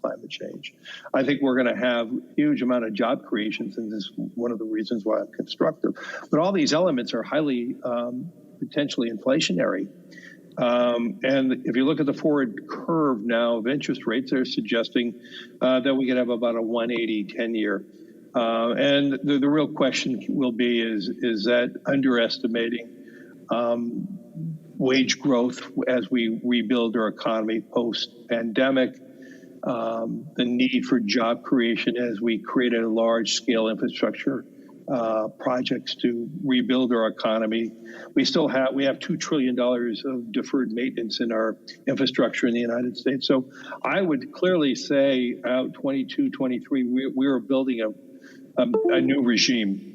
climate change. I think we're going to have a huge amount of job creations, and this is one of the reasons why I'm constructive. But all these elements are highly potentially inflationary. And if you look at the forward curve now of interest rates, they're suggesting that we could have about a 180 10-year. And the real question will be, is that underestimating wage growth as we rebuild our economy post-pandemic, the need for job creation as we create a large-scale infrastructure projects to rebuild our economy. We have $2 trillion of deferred maintenance in our infrastructure in the United States. So I would clearly say out 22, 23, we are building a new regime.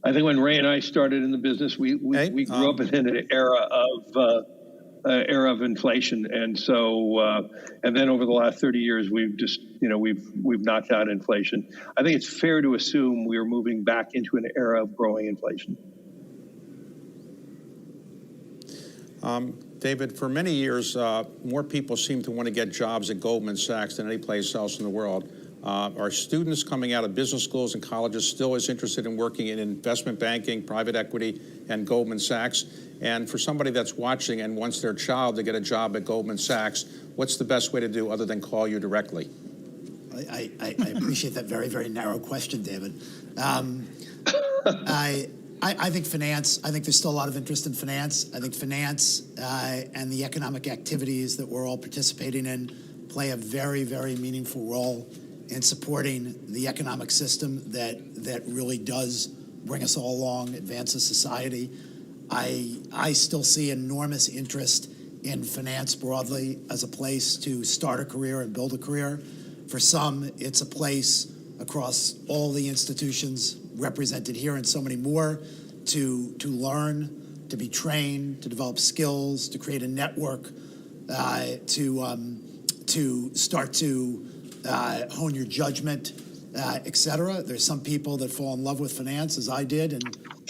I think when Ray and I started in the business, we grew up in an era of inflation, and so and then over the last 30 years, we've knocked out inflation. I think it's fair to assume we are moving back into an era of growing inflation. David, for many years, more people seem to want to get jobs at Goldman Sachs than any place else in the world. Are students coming out of business schools and colleges still as interested in working in investment banking, private equity, and Goldman Sachs? And for somebody that's watching and wants their child to get a job at Goldman Sachs, what's the best way to do other than call you directly? I appreciate that very, very narrow question, David. I think finance, I think there's still a lot of interest in finance. I think finance and the economic activities that we're all participating in play a very, very meaningful role in supporting the economic system that really does bring us all along, advances society. I still see enormous interest in finance broadly as a place to start a career and build a career. For some, it's a place across all the institutions represented here and so many more to learn, to be trained, to develop skills, to create a network, to start to hone your judgment, et cetera. There's some people that fall in love with finance, as I did,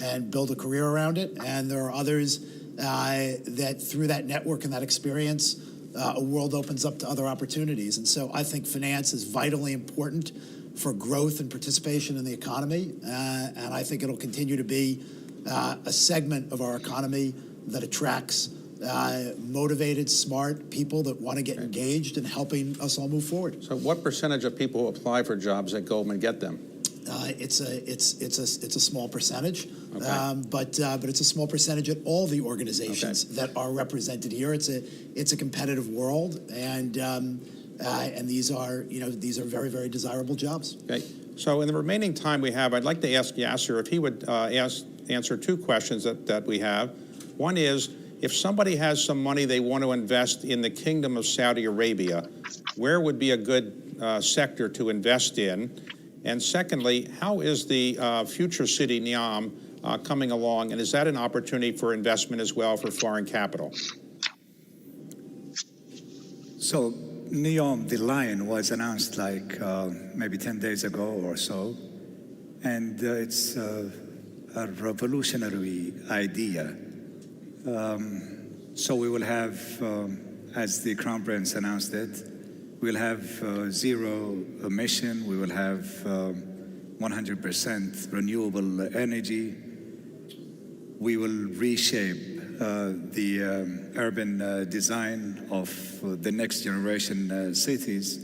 and build a career around it. And there are others that through that network and that experience, a world opens up to other opportunities. And so I think finance is vitally important for growth and participation in the economy. And I think it'll continue to be a segment of our economy that attracts motivated, smart people that want to get engaged in helping us all move forward. So what percentage of people who apply for jobs at Goldman get them? It's a small percentage, okay. But it's a small percentage at all the organizations that are represented here. It's a competitive world, and these are very, very desirable jobs. Okay. So in the remaining time we have, I'd like to ask Yasser if he would answer two questions that we have. One is, if somebody has some money they want to invest in the Kingdom of Saudi Arabia, where would be a good sector to invest in? And secondly, how is the future city Neom coming along, and is that an opportunity for investment as well for foreign capital? So Neom, the lion, was announced like maybe 10 days ago or so, and it's a revolutionary idea. So we will have, as the Crown Prince announced it, we'll have zero emission, we will have 100% renewable energy. We will reshape the urban design of the next generation cities.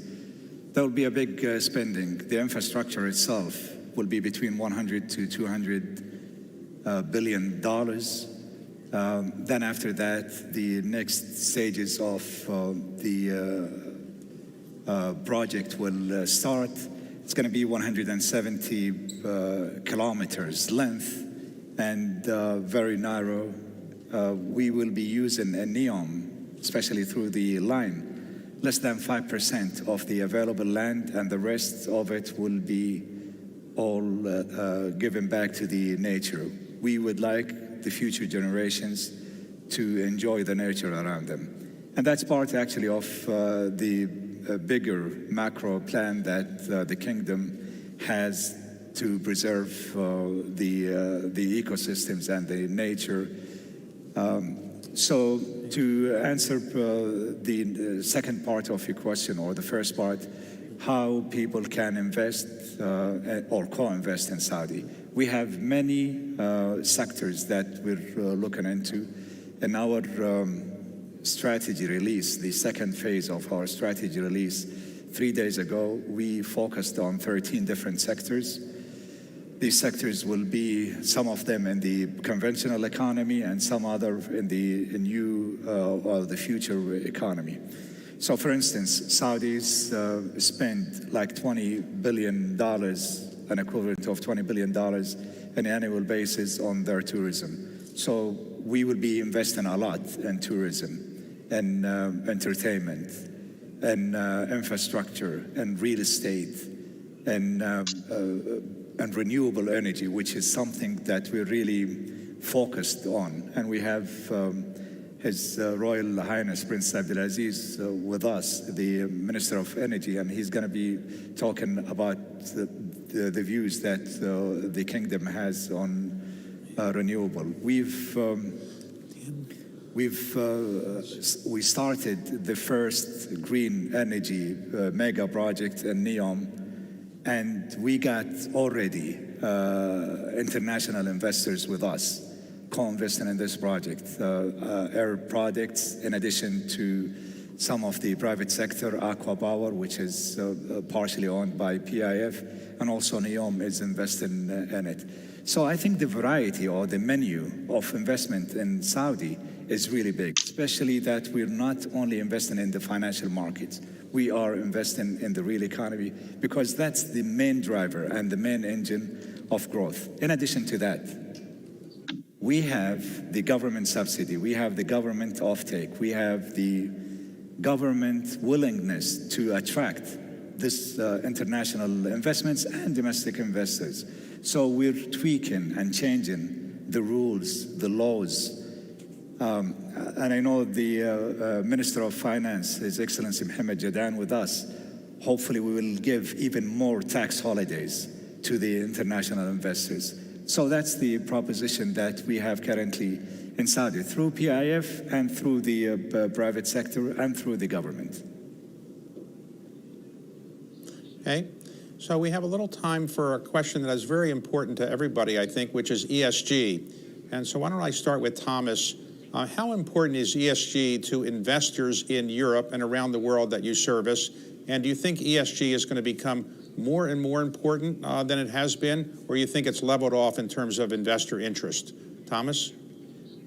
There will be a big spending. The infrastructure itself will be between $100 to $200 billion. Then after that, the next stages of the project will start. It's going to be 170 kilometers length and very narrow. We will be using a Neom, especially through the line, less than 5% of the available land, and the rest of it will be all given back to the nature. We would like the future generations to enjoy the nature around them. And that's part actually of the bigger macro plan that the kingdom has to preserve the ecosystems and the nature. So to answer the second part of your question, or the first part, how people can invest or co-invest in Saudi. We have many sectors that we're looking into. In our strategy release, the second phase of our strategy release, 3 days ago, we focused on 13 different sectors. These sectors will be, some of them in the conventional economy and some other in the new or the future economy. So for instance, Saudis spend like $20 billion, an equivalent of $20 billion on an annual basis on their tourism. So we will be investing a lot in tourism and entertainment and infrastructure and real estate and renewable energy, which is something that we're really focused on. And we have His Royal Highness Prince Abdulaziz with us, the Minister of Energy, and he's going to be talking about the views that the kingdom has on renewable. We started the first green energy mega project in NEOM, and we got already international investors with us co-investing in this project. Air products, in addition to some of the private sector, Aqua Power, which is partially owned by PIF, and also NEOM is investing in it. So I think the variety or the menu of investment in Saudi is really big, especially that we're not only investing in the financial markets, we are investing in the real economy, because that's the main driver and the main engine of growth. In addition to that, we have the government subsidy, we have the government offtake, we have the government willingness to attract this international investments and domestic investors. So we're tweaking and changing the rules, the laws. And I know the Minister of Finance, His Excellency Mohammed Jadaan, with us. Hopefully we will give even more tax holidays to the international investors. So that's the proposition that we have currently in Saudi, through PIF and through the private sector and through the government. Okay, so we have a little time for a question that is very important to everybody, I think, which is ESG. And so why don't I start with Thomas? How important is ESG to investors in Europe and around the world that you service? And do you think ESG is going to become more and more important than it has been, or you think it's leveled off in terms of investor interest? Thomas?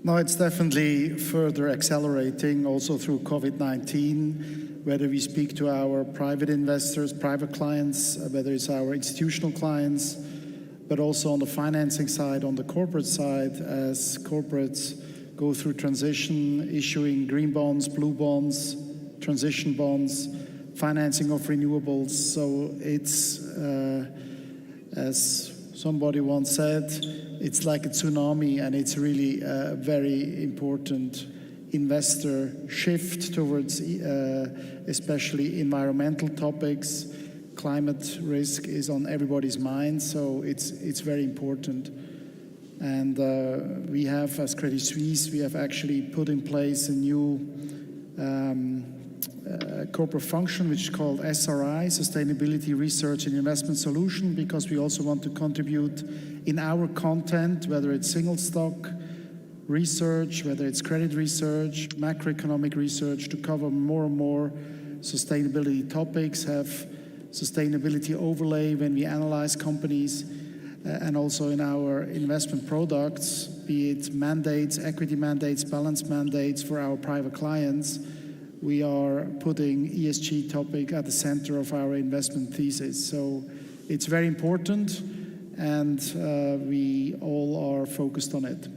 No, it's definitely further accelerating also through COVID-19, whether we speak to our private investors, private clients, whether it's our institutional clients, but also on the financing side, on the corporate side, as corporates go through transition, issuing green bonds, blue bonds, transition bonds, financing of renewables. So it's, as somebody once said, it's like a tsunami, and it's really a very important investor shift towards especially environmental topics. Climate risk is on everybody's mind, so it's very important. And we have, as Credit Suisse, we have actually put in place a new corporate function which is called SRI, Sustainability Research and Investment Solution, because we also want to contribute in our content, whether it's single stock research, whether it's credit research, macroeconomic research, to cover more and more sustainability topics, have sustainability overlay when we analyze companies, and also in our investment products, be it mandates, equity mandates, balanced mandates for our private clients. We are putting ESG topic at the center of our investment thesis. So it's very important, and we all are focused on it.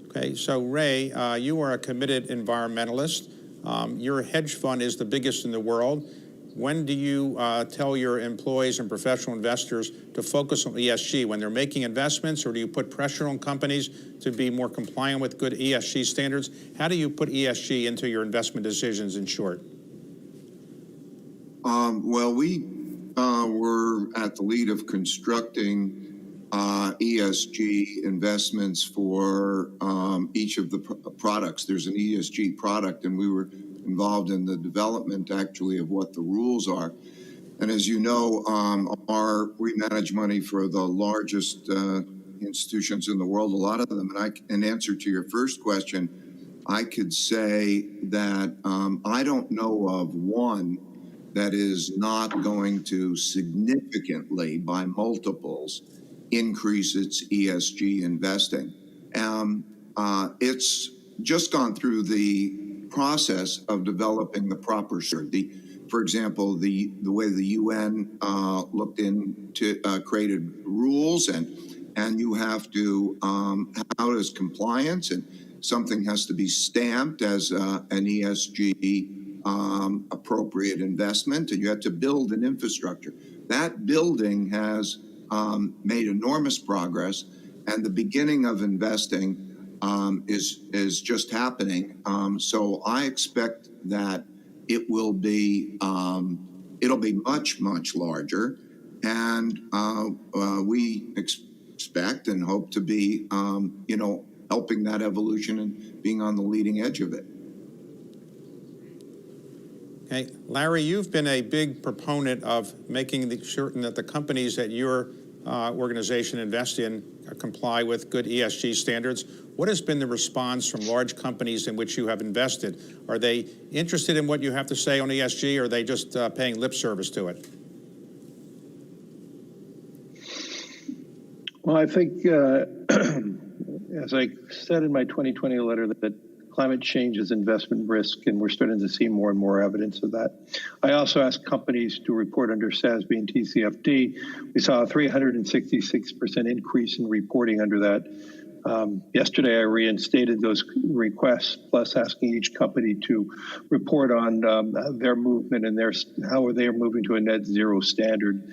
Okay, so Ray, you are a committed environmentalist. Your hedge fund is the biggest in the world. When do you tell your employees and professional investors to focus on ESG? When they're making investments, or do you put pressure on companies to be more compliant with good ESG standards? How do you put ESG into your investment decisions, in short? Well, we were at the lead of constructing ESG investments for each of the products. There's an ESG product, and we were involved in the development actually of what the rules are. And as you know, we manage money for the largest institutions in the world, a lot of them. And in answer to your first question, I could say that I don't know of one that is not going to significantly, by multiples, increase its ESG investing. It's just gone through the process of developing the proper surety. For example, the way the UN looked into created rules, and you have to how does compliance, and something has to be stamped as an ESG appropriate investment, and you have to build an infrastructure. That building has made enormous progress, and the beginning of investing is just happening. So I expect that it will be it'll be much larger, and we expect and hope to be helping that evolution and being on the leading edge of it. Okay, Larry, you've been a big proponent of making certain that the companies that your organization invests in comply with good ESG standards. What has been the response from large companies in which you have invested? Are they interested in what you have to say on ESG, or are they just paying lip service to it? Well, I think, as I said in my 2020 letter, that climate change is investment risk, and we're starting to see more and more evidence of that. I also asked companies to report under SASB and TCFD. We saw a 366% increase in reporting under that. Yesterday, I reinstated those requests, plus asking each company to report on their movement and how they are moving to a net zero standard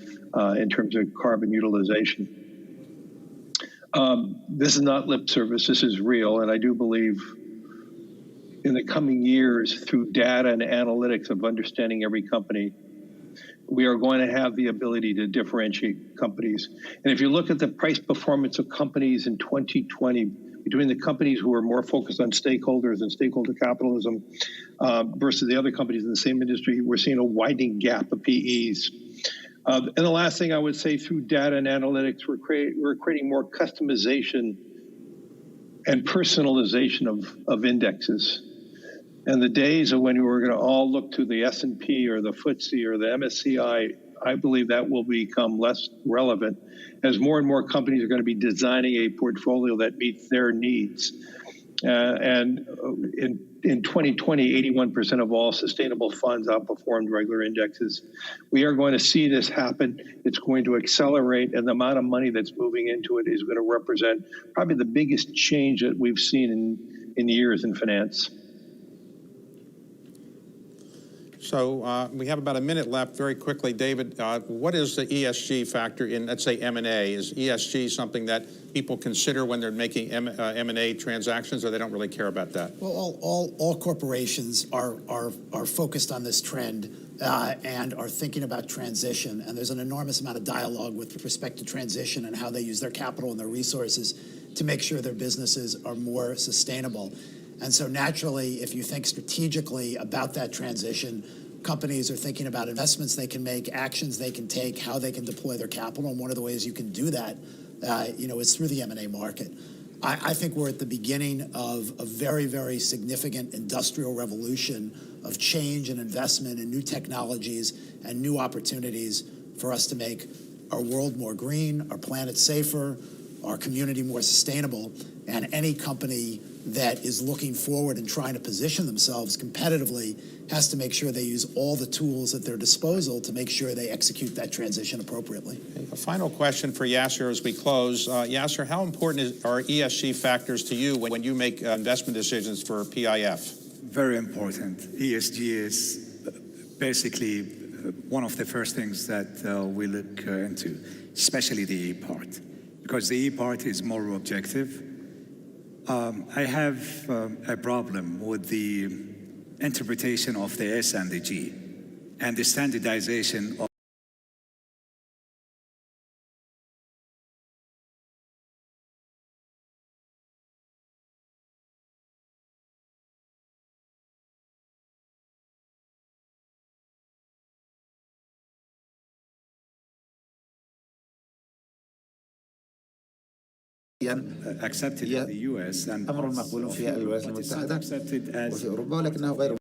in terms of carbon utilization. This is not lip service. This is real, and I do believe in the coming years, through data and analytics of understanding every company, we are going to have the ability to differentiate companies. And if you look at the price performance of companies in 2020, between the companies who are more focused on stakeholders and stakeholder capitalism versus the other companies in the same industry, we're seeing a widening gap of PEs. And the last thing I would say, through data and analytics, we're creating more customization and personalization of indexes. And the days of when we're going to all look to the S&P or the FTSE or the MSCI, I believe that will become less relevant as more and more companies are going to be designing a portfolio that meets their needs. And in 2020, 81% of all sustainable funds outperformed regular indexes. We are going to see this happen. It's going to accelerate, and the amount of money that's moving into it is going to represent probably the biggest change that we've seen in years in finance. So we have about a minute left. Very quickly, David, what is the ESG factor in, let's say, M&A? Is ESG something that people consider when they're making M&A transactions, or they don't really care about that? Well, all corporations are focused on this trend and are thinking about transition. And there's an enormous amount of dialogue with respect to transition and how they use their capital and their resources to make sure their businesses are more sustainable. And so naturally, if you think strategically about that transition, companies are thinking about investments they can make, actions they can take, how they can deploy their capital. And one of the ways you can do that, is through the M&A market. I think we're at the beginning of a very, very significant industrial revolution of change and investment in new technologies and new opportunities for us to make our world more green, our planet safer, our community more sustainable. And any company that is looking forward and trying to position themselves competitively has to make sure they use all the tools at their disposal to make sure they execute that transition appropriately. Okay, a final question for Yasser as we close. Yasser, how important are ESG factors to you when you make investment decisions for PIF? Very important. ESG is basically one of the first things that we look into, especially the E part, because the E part is more objective. I have a problem with the interpretation of the S and the G and the standardization of accepted in the US and أمر مقبول في الولايات but it's not المتحدة accepted as وفي أوروبا، ولكنه غير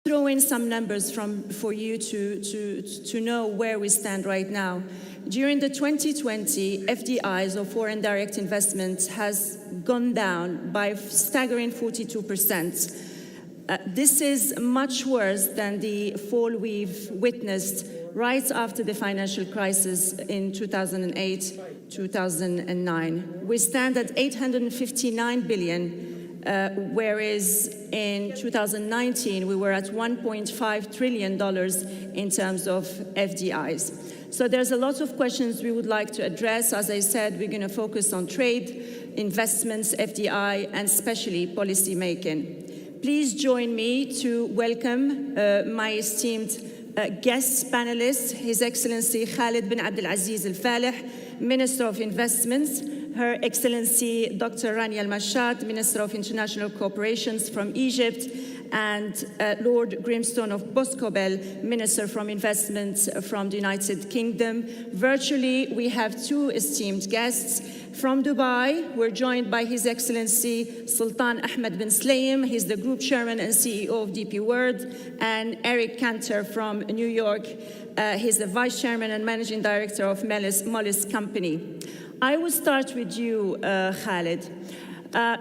throw in some numbers for you to know where we stand right now. During the 2020, FDIs, or foreign direct investment, has gone down by staggering 42%. This is much worse than the fall we've witnessed right after the financial crisis in 2008, 2009. We stand at 859 billion, whereas in 2019 we were at $1.5 trillion in terms of FDIs. So there's a lot of questions we would like to address. As I said, we're going to focus on trade, investments, FDI, and especially policy making. Please join me to welcome my esteemed guest panelists, His Excellency Khalid bin Abdulaziz Al Faleh, Minister of Investments, Her Excellency Dr. Rania Al Mashat, Minister of International Cooperations from Egypt, and Lord Grimstone of Boscobel, Minister from Investment from the United Kingdom. Virtually, we have two esteemed guests. From Dubai, we're joined by His Excellency Sultan Ahmed bin Slayem. He's the Group Chairman and CEO of DP World. And Eric Cantor from New York. He's the Vice Chairman and Managing Director of Mollis Company. I will start with you, Khalid.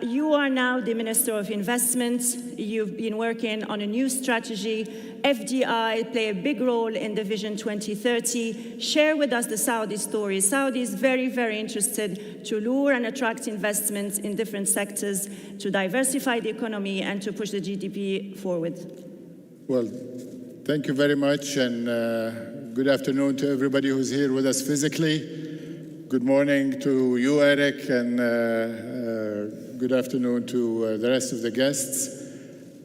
You are now the Minister of Investment. You've been working on a new strategy. FDI play a big role in the Vision 2030. Share with us the Saudi story. Saudi is very, very interested to lure and attract investments in different sectors, to diversify the economy and to push the GDP forward. Well, thank you very much, and good afternoon to everybody who's here with us physically. Good morning to you, Eric, and good afternoon to the rest of the guests,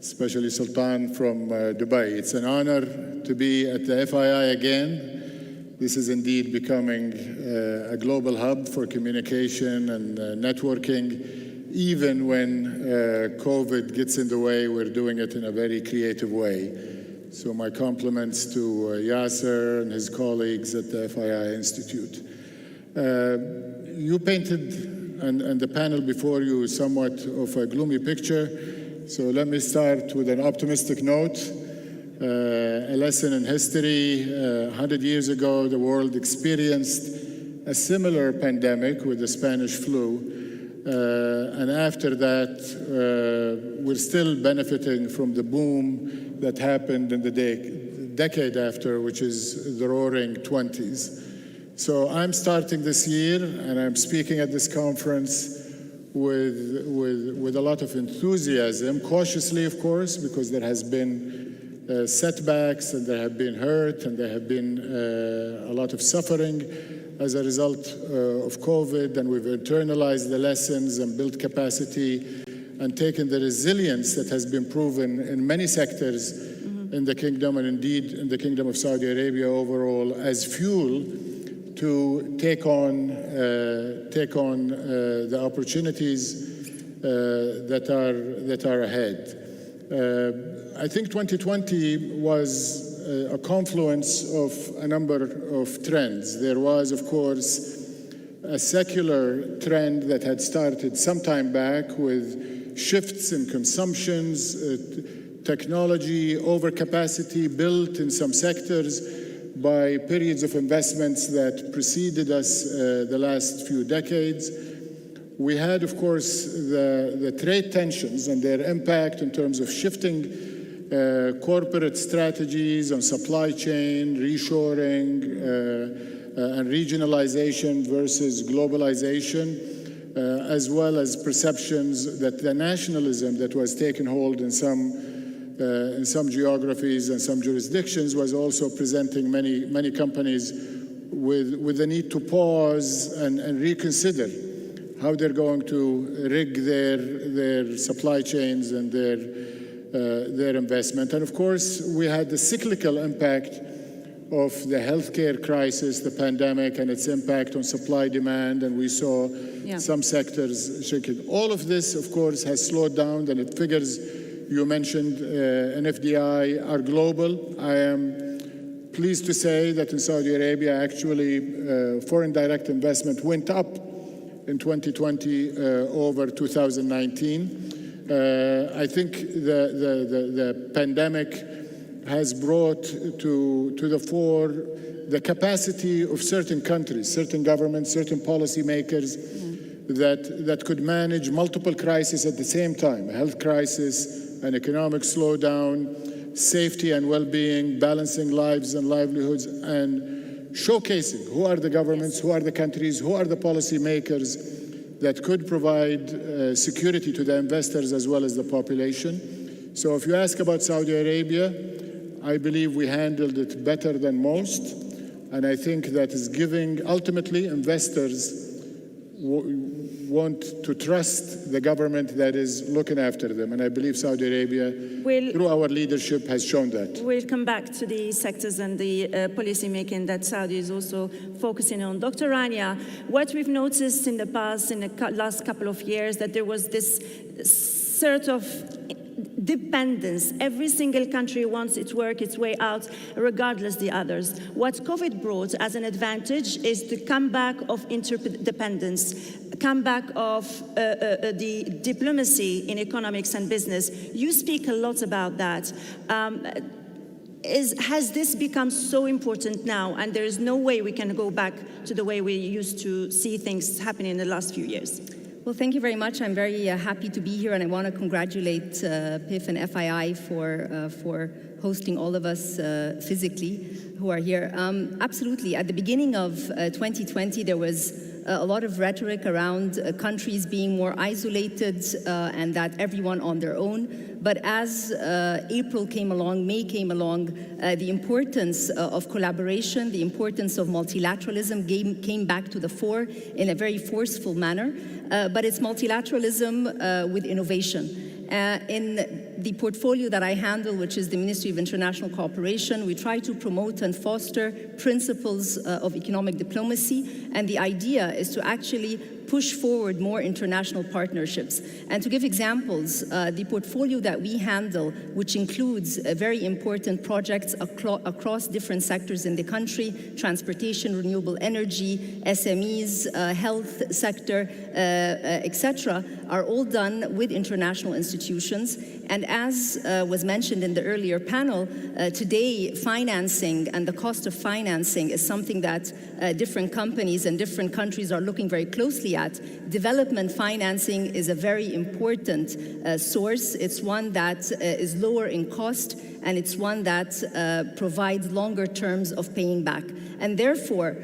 especially Sultan from Dubai. It's an honor to be at the FII again. This is indeed becoming a global hub for communication and networking. Even when COVID gets in the way, we're doing it in a very creative way. So my compliments to Yasser and his colleagues at the FII Institute. You painted, and the panel before you, somewhat of a gloomy picture. So let me start with an optimistic note. A lesson in history. 100 years ago, the world experienced a similar pandemic with the Spanish flu. And after that, we're still benefiting from the boom that happened in the decade after, which is the roaring 20s. So I'm starting this year, and I'm speaking at this conference with a lot of enthusiasm, cautiously, of course, because there has been setbacks, and there have been hurt, and there have been a lot of suffering as a result of COVID, and we've internalized the lessons and built capacity and taken the resilience that has been proven in many sectors in the kingdom, and indeed in the Kingdom of Saudi Arabia overall, as fuel to take on the opportunities that are ahead. I think 2020 was a confluence of a number of trends. There was, of course, a secular trend that had started some time back with shifts in consumptions, technology, overcapacity built in some sectors by periods of investments that preceded us the last few decades. We had, of course, the trade tensions and their impact in terms of shifting corporate strategies on supply chain, reshoring, and regionalization versus globalization, as well as perceptions that the nationalism that was taken hold in some geographies and some jurisdictions was also presenting many companies with the need to pause and reconsider how they're going to rig their supply chains and their investment. And of course, we had the cyclical impact of the healthcare crisis, the pandemic, and its impact on supply demand, and we saw some sectors shrinking. All of this, of course, has slowed down, and it figures you mentioned an FDI are global. I am pleased to say that in Saudi Arabia, actually, foreign direct investment went up in 2020 over 2019. I think the pandemic has brought to the fore the capacity of certain countries, certain governments, certain policymakers that could manage multiple crises at the same time: a health crisis, an economic slowdown, safety and well-being, balancing lives and livelihoods, and showcasing who are the governments, who are the countries, who are the policymakers that could provide security to the investors as well as the population. So if you ask about Saudi Arabia, I believe we handled it better than most, and I think that is giving, ultimately, investors want to trust the government that is looking after them, and I believe Saudi Arabia, through our leadership, has shown that. We'll come back to the sectors and the policy making that Saudi is also focusing on. Dr. Rania, what we've noticed in the past, in the last couple of years, that there was this sort of dependence. Every single country wants its work its way out, regardless the others. What COVID brought as an advantage is the comeback of interdependence, comeback of the diplomacy in economics and business. You speak a lot about that. Has this become so important now, and there is no way we can go back to the way we used to see things happening in the last few years? Well, thank you very much. I'm very happy to be here, and I want to congratulate PIF and FII for hosting all of us physically who are here. Absolutely. At the beginning of 2020, there was a lot of rhetoric around countries being more isolated and that everyone on their own. But as April came along, May came along, the importance of collaboration, the importance of multilateralism came back to the fore in a very forceful manner. But it's multilateralism with innovation. In the portfolio that I handle, which is the Ministry of International Cooperation, we try to promote and foster principles of economic diplomacy, and the idea is to actually push forward more international partnerships. And to give examples, the portfolio that we handle, which includes very important projects across different sectors in the country: transportation, renewable energy, SMEs, health sector, etc., are all done with international institutions. And as was mentioned in the earlier panel, today financing and the cost of financing is something that different companies and different countries are looking very closely at. Development financing is a very important source. It's one that is lower in cost, and it's one that provides longer terms of paying back. And therefore,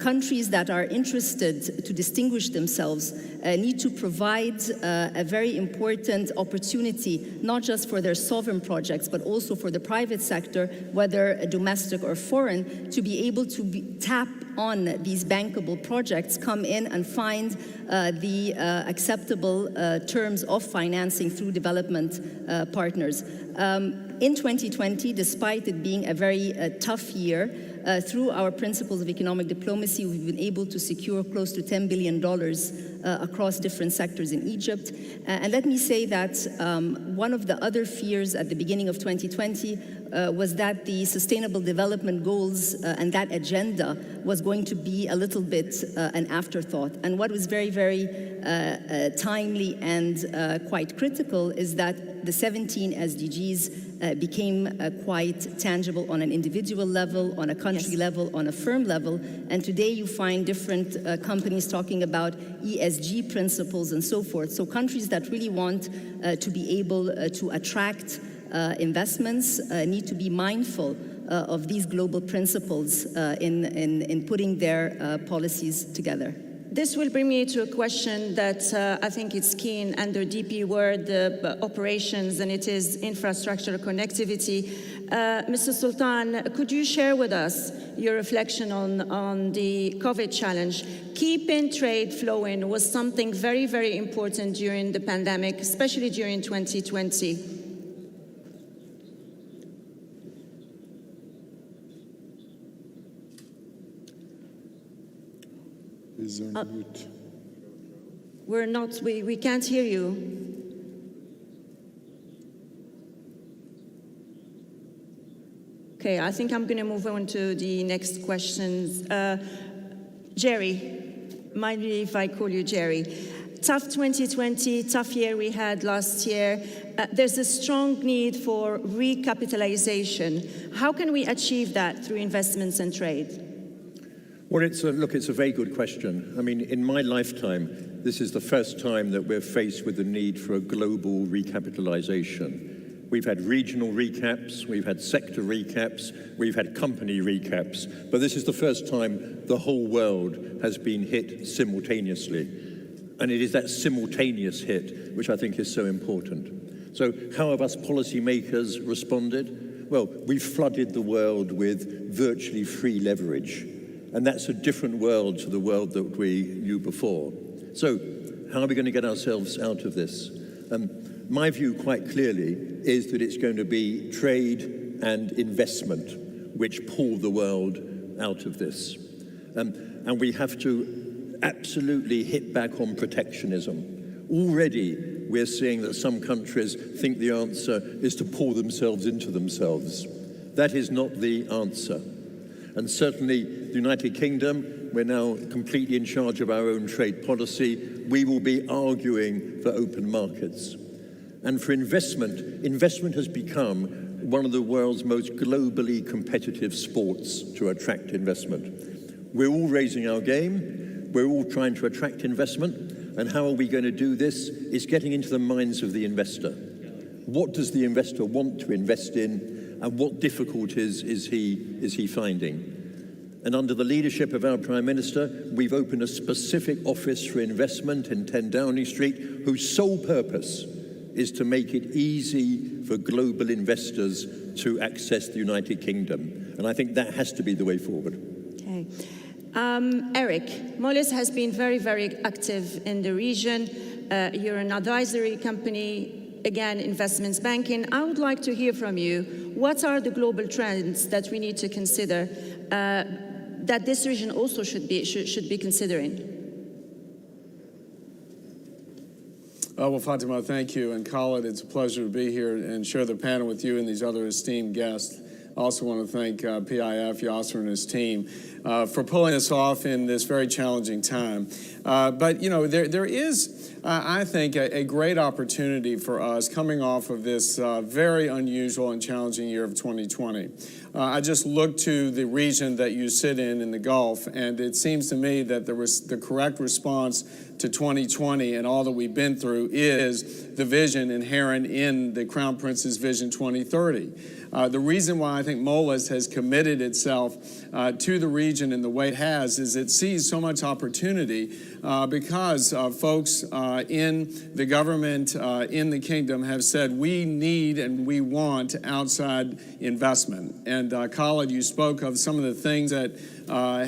countries that are interested to distinguish themselves need to provide a very important opportunity, not just for their sovereign projects, but also for the private sector, whether domestic or foreign, to be able to tap on these bankable projects, come in and find the acceptable terms of financing through development partners. In 2020, despite it being a very tough year, through our principles of economic diplomacy, we've been able to secure close to $10 billion across different sectors in Egypt. And let me say that one of the other fears at the beginning of 2020 was that the Sustainable Development Goals and that agenda was going to be a little bit an afterthought. And what was very, very timely and quite critical is that the 17 SDGs became quite tangible on an individual level, on a country level, on a firm level. And today you find different companies talking about ESG principles and so forth. So countries that really want to be able to attract investments need to be mindful of these global principles in putting their policies together. This will bring me to a question that I think it's key under DP word, operations, and it is infrastructure connectivity. Mr. Sultan, could you share with us your reflection on the COVID challenge? Keeping trade flowing was something very, very important during the pandemic, especially during 2020. Is on mute. We're not, we can't hear you. Okay, I think I'm going to move on to the next questions. Jerry, mind me if I call you Jerry. Tough 2020, tough year we had last year. There's a strong need for recapitalization. How can we achieve that through investments and trade? Well, it's a very good question. I mean, in my lifetime, this is the first time that we're faced with the need for a global recapitalization. We've had regional recaps, we've had sector recaps, we've had company recaps, but this is the first time the whole world has been hit simultaneously. And it is that simultaneous hit which I think is so important. So how have us policymakers responded? Well, we've flooded the world with virtually free leverage. And that's a different world to the world that we knew before. So how are we going to get ourselves out of this? My view, quite clearly, is that it's going to be trade and investment which pull the world out of this. And we have to absolutely hit back on protectionism. Already, we're seeing that some countries think the answer is to pull themselves into themselves. That is not the answer. And certainly, the United Kingdom, we're now completely in charge of our own trade policy. We will be arguing for open markets. And for investment, investment has become one of the world's most globally competitive sports to attract investment. We're all raising our game. We're all trying to attract investment. And how are we going to do this? It's getting into the minds of the investor. What does the investor want to invest in, and what difficulties is he finding? And under the leadership of our Prime Minister, we've opened a specific office for investment in 10 Downing Street, whose sole purpose is to make it easy for global investors to access the United Kingdom. And I think that has to be the way forward. Okay. Eric, Moelis has been very, very active in the region. You're an advisory company, again, investments banking. I would like to hear from you. What are the global trends that we need to consider that this region also should be considering? Well, Fatima, thank you. And Khaled, it's a pleasure to be here and share the panel with you and these other esteemed guests. I also want to thank PIF, Yasser, and his team for pulling us off in this very challenging time. But, you know, there is, I think, a great opportunity for us coming off of this very unusual and challenging year of 2020. I just looked to the region that you sit in the Gulf, and it seems to me that the correct response to 2020 and all that we've been through is the vision inherent in the Crown Prince's Vision 2030. The reason why I think Moelis has committed itself to the region in the way it has is it sees so much opportunity because folks in the government, in the kingdom have said we need and we want outside investment. And Khaled, you spoke of some of the things that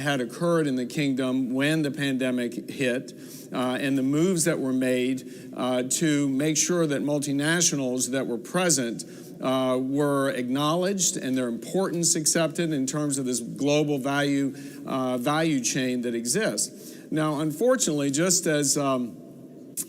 had occurred in the kingdom when the pandemic hit and the moves that were made to make sure that multinationals that were present were acknowledged and their importance accepted in terms of this global value chain that exists. Now, unfortunately, just as Lord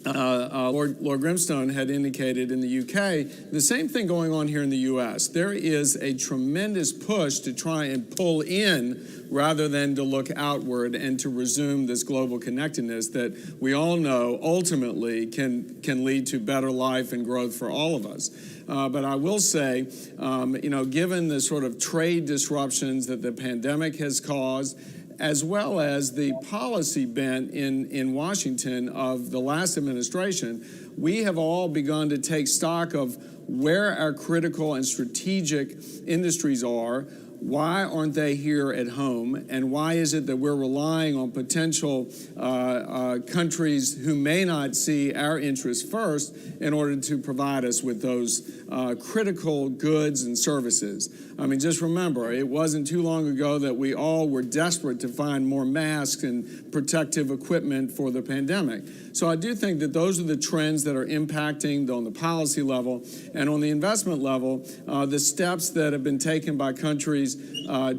Grimstone had indicated in the UK, the same thing going on here in the US. There is a tremendous push to try and pull in rather than to look outward and to resume this global connectedness that we all know ultimately can lead to better life and growth for all of us. But I will say, you know, given the sort of trade disruptions that the pandemic has caused, as well as the policy bent in Washington of the last administration, we have all begun to take stock of where our critical and strategic industries are. Why aren't they here at home? And why is it that we're relying on potential countries who may not see our interests first in order to provide us with those critical goods and services? I mean, just remember, it wasn't too long ago that we all were desperate to find more masks and protective equipment for the pandemic. So I do think that those are the trends that are impacting on the policy level and on the investment level, the steps that have been taken by countries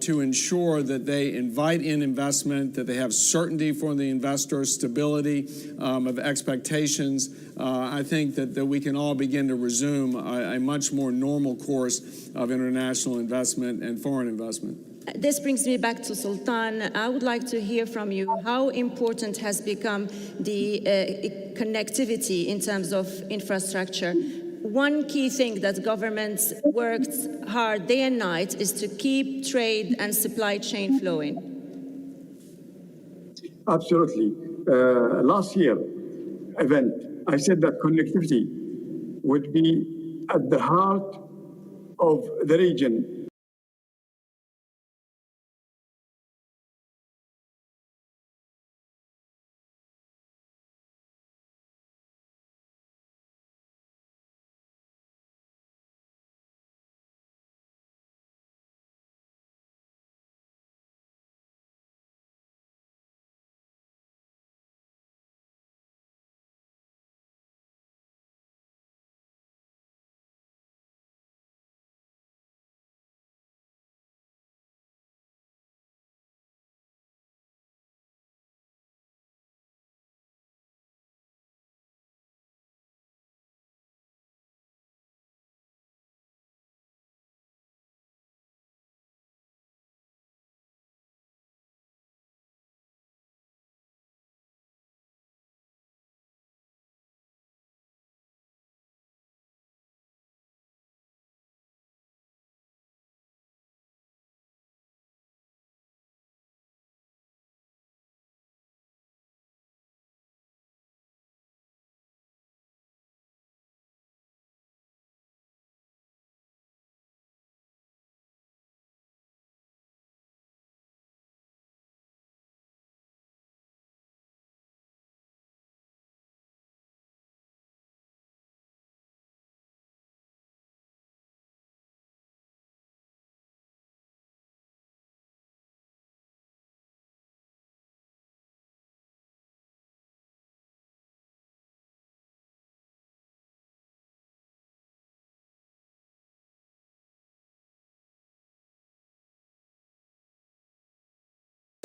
to ensure that they invite in investment, that they have certainty for the investor, stability of expectations. I think that we can all begin to resume a much more normal course of international investment and foreign investment. This brings me back to Sultan. I would like to hear from you how important has become the connectivity in terms of infrastructure. One key thing that governments worked hard day and night is to keep trade and supply chain flowing. Absolutely. Last year event, I said that connectivity would be at the heart of the region.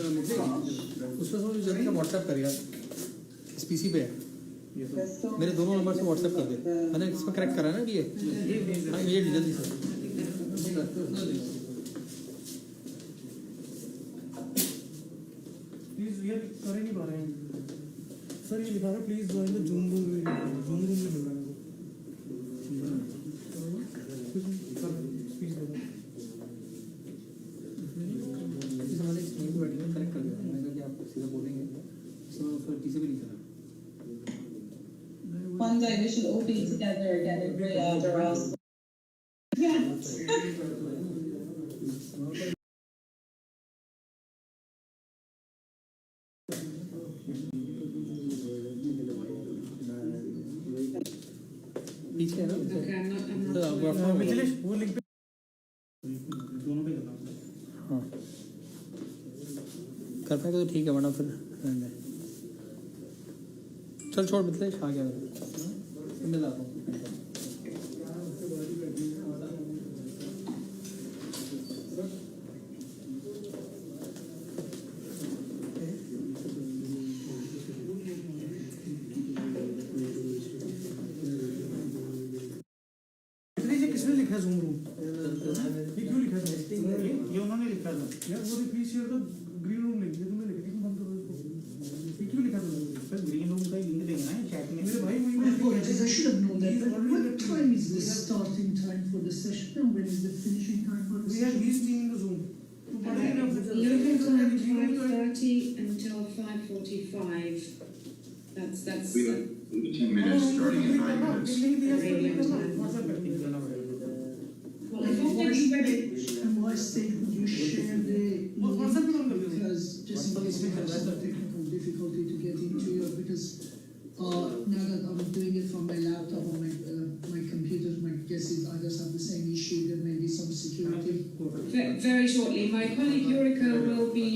उसमें समझ जल्दी का WhatsApp कर यार इस PC पे है मेरे दोनों नंबर से व्हाट्सएप कर दे मैंने इसमें करेक्ट करा ना कि ये जल्दी से प्लीज ये कर नहीं पा रहे हैं सर ये लिखा है please join the zoom room में मिल रहा है One day we should all be together again in Riyadh or else. Yes. पीछे है ना Okay, I'm not मिथिलेश वो लिंक पे दोनों पे करना हाँ कर पाएगा तो ठीक है वरना फिर रहने चल छोड़ मिथिलेश आ गया मैं लाता हूँ किसने लिखा जूम रूम ये क्यों लिखा था ये उन्होंने लिखा था यार वो please share the green room लिख दिया तुमने लिखा बंद करो इसको ये क्यों लिखा तुमने सर ग्रीन रूम का लिंक देंगे ना चैट में मेरे भाई I should have known that. What time is the starting time for the session? No, when is the finishing time for the we session? have these team in the Zoom 11:30 until 5:45. That's. We have 15 minutes starting in 9 minutes. Well, if everybody's ready, and why state would you share the link? Because just in case we have some technical difficulty to get into it, because now that I'm doing it from my laptop or my computer, my guess is others have the same issue. There may be some security. Very shortly, my colleague Yuriko will be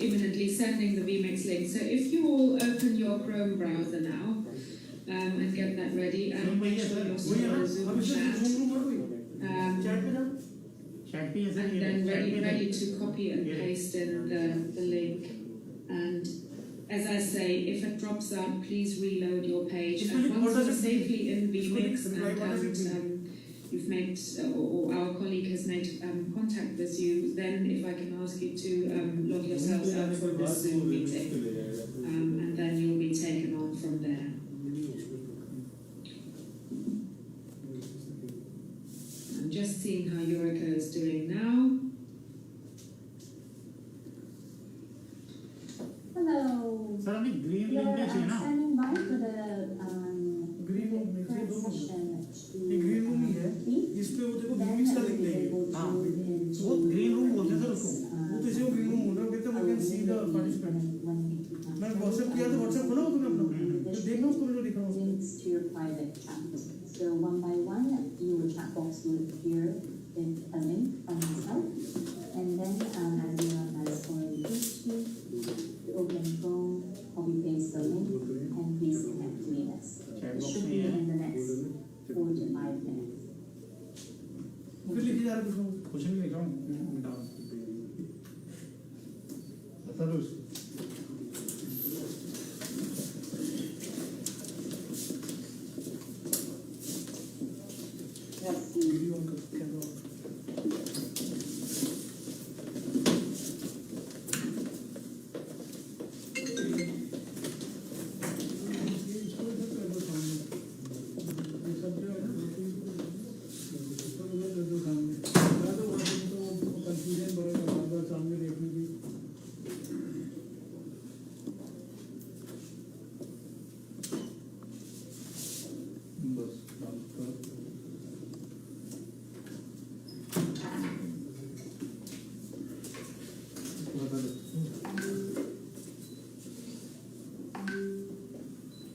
imminently sending the vMix link. So if you all open your Chrome browser now and get that ready, and make sure you're still on Zoom chat, and then ready to copy and paste in the link. And as I say, if it drops out, please reload your page. And once you're safely in vMix and you've made, or our colleague has made contact with you, then if I can ask you to log yourselves out for this Zoom meeting, and then you'll be taken on from there. I'm just seeing how Eureka is doing now. Hello. Suddenly green We are room standing by for the green room current session ये green room ही है इस पे वो देखो VMix का लिख देंगे हाँ वो green room बोलते हैं सर उसको वो तो इसे green room बोल रहे हो कहते हैं we can see the participants मैंने WhatsApp किया तो WhatsApp खोला तूने अपना तो देखना उसको जो लिखा हुआ links to your private chat. So one by one, your chat box will appear with a link from myself, and then as you has already reached you, open phone, copy paste the link, and please connect to us. It should be in the next 4 to 5 minutes. फिर लिखी जा रहा है कुछ नहीं लिखा हूँ बता दो उसको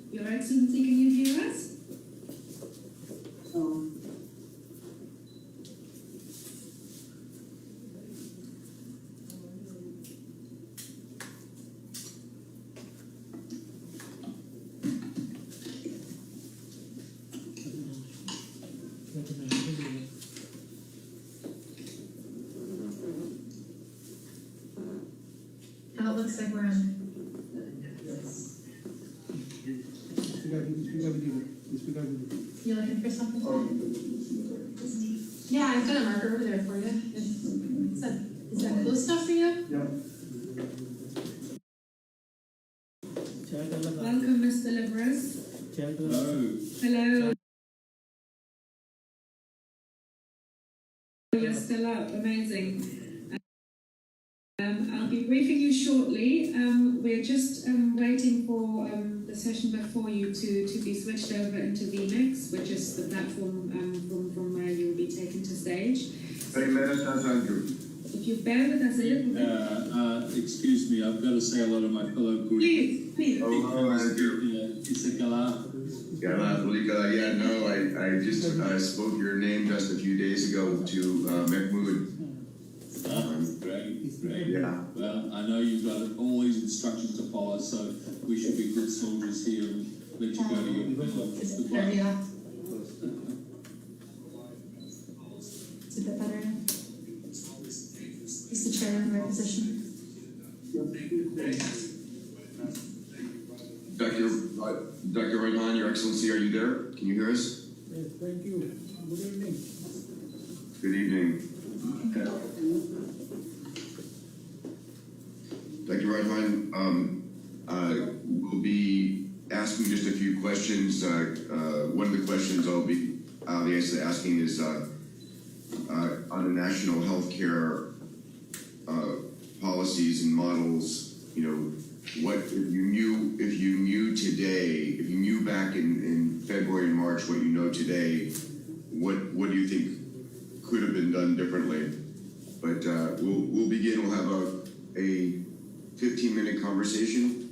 Your Excellency, can you hear us? It looks like we're on. You looking for something? Yeah, I've got a marker over there for you. Is that close enough for you? Welcome, Mr. Liberas. Hello. You're still up, amazing. I'll be briefing you shortly. We're just waiting for the session before you to be switched over into vMix, which is the platform from where you'll be taken to stage. If you bear with us a little bit. Excuse me, I've got to say hello to my fellow Greek. Please. Hello, Andrew. Yeah, no, I just spoke your name just a few days ago to Mahmoud. Great. Yeah. Well, I know you've got all these instructions to follow, so we should be good soldiers here and let you go to your goodbye. Is it a bit better now? Is the chair in the right position? Dr. Vardhan, Your Excellency, are you there? Can you hear us? Yes, thank you. Good evening. Good evening. Dr. Vardhan, we'll be asking just a few questions. One of the questions I'll be asking is on the national healthcare policies and models. You know, what if you knew today, if you knew back in February and March what you know today, what do you think could have been done differently? But we'll begin. We'll have a 15-minute conversation.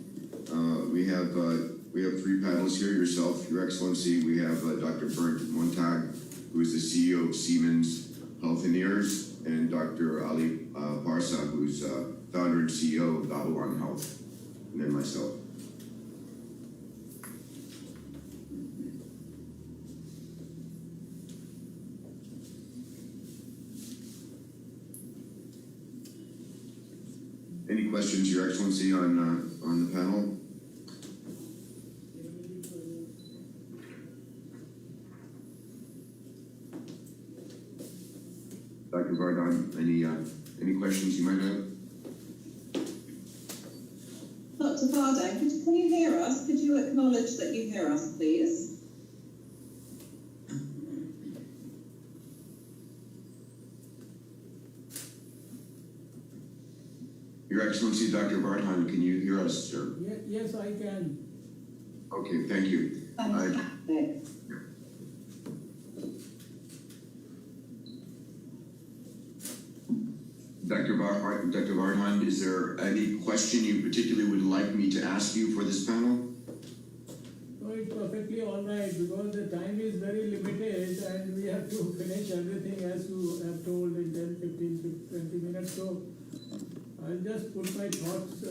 We have 3 panelists here. Yourself, Your Excellency. We have Dr. Bernd Montag, who is the CEO of Siemens Healthineers, and Dr. Ali Parsa, who's founder and CEO of Babylon Health, and then myself. Any questions, Your Excellency, on the panel? Dr. Vardhan. Any questions you might have? Dr. Vardhan, can you hear us? Could you acknowledge that you hear us, please? Your Excellency, Dr. Vardhan, can you hear us, sir? Yes, I can. Okay, thank you. Fantastic. Dr. Vardhan, is there any question you particularly would like me to ask you for this panel? No, it's perfectly all right because the time is very limited and we have to finish everything as you have told in 10, 15, 20 minutes. So I'll just put my thoughts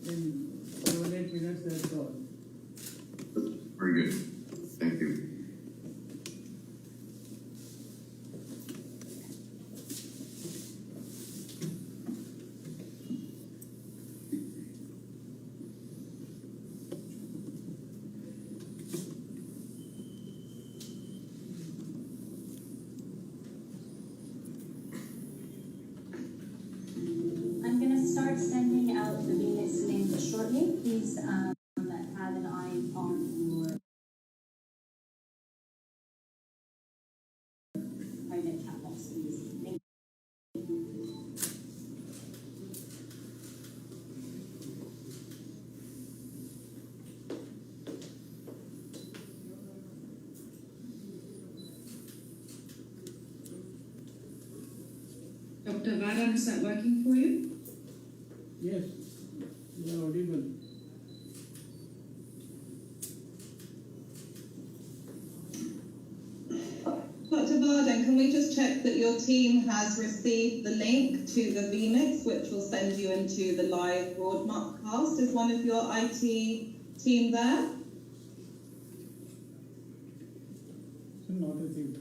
in 7, 8 minutes, that's all. Very good. Thank you. I'm going to start sending out the VMix link shortly. Please have an eye on your private chat box, please. Thank you. Dr. Vardhan, is that working for you? Yes, you are audible. Dr. Vardhan, can we just check that your team has received the link to the VMix, which will send you into the live broadcast? Is one of your IT team there? Not a thing.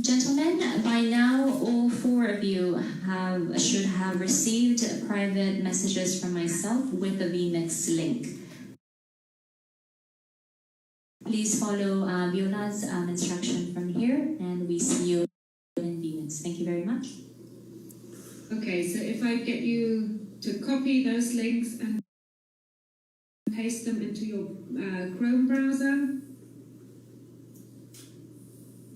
Gentlemen, by now all 4 of you should have received private messages from myself with the VMix link. Please follow Viola's instruction from here, and we see you in VMix. Thank you very much. Okay, so if I get you to copy those links and paste them into your Chrome browser.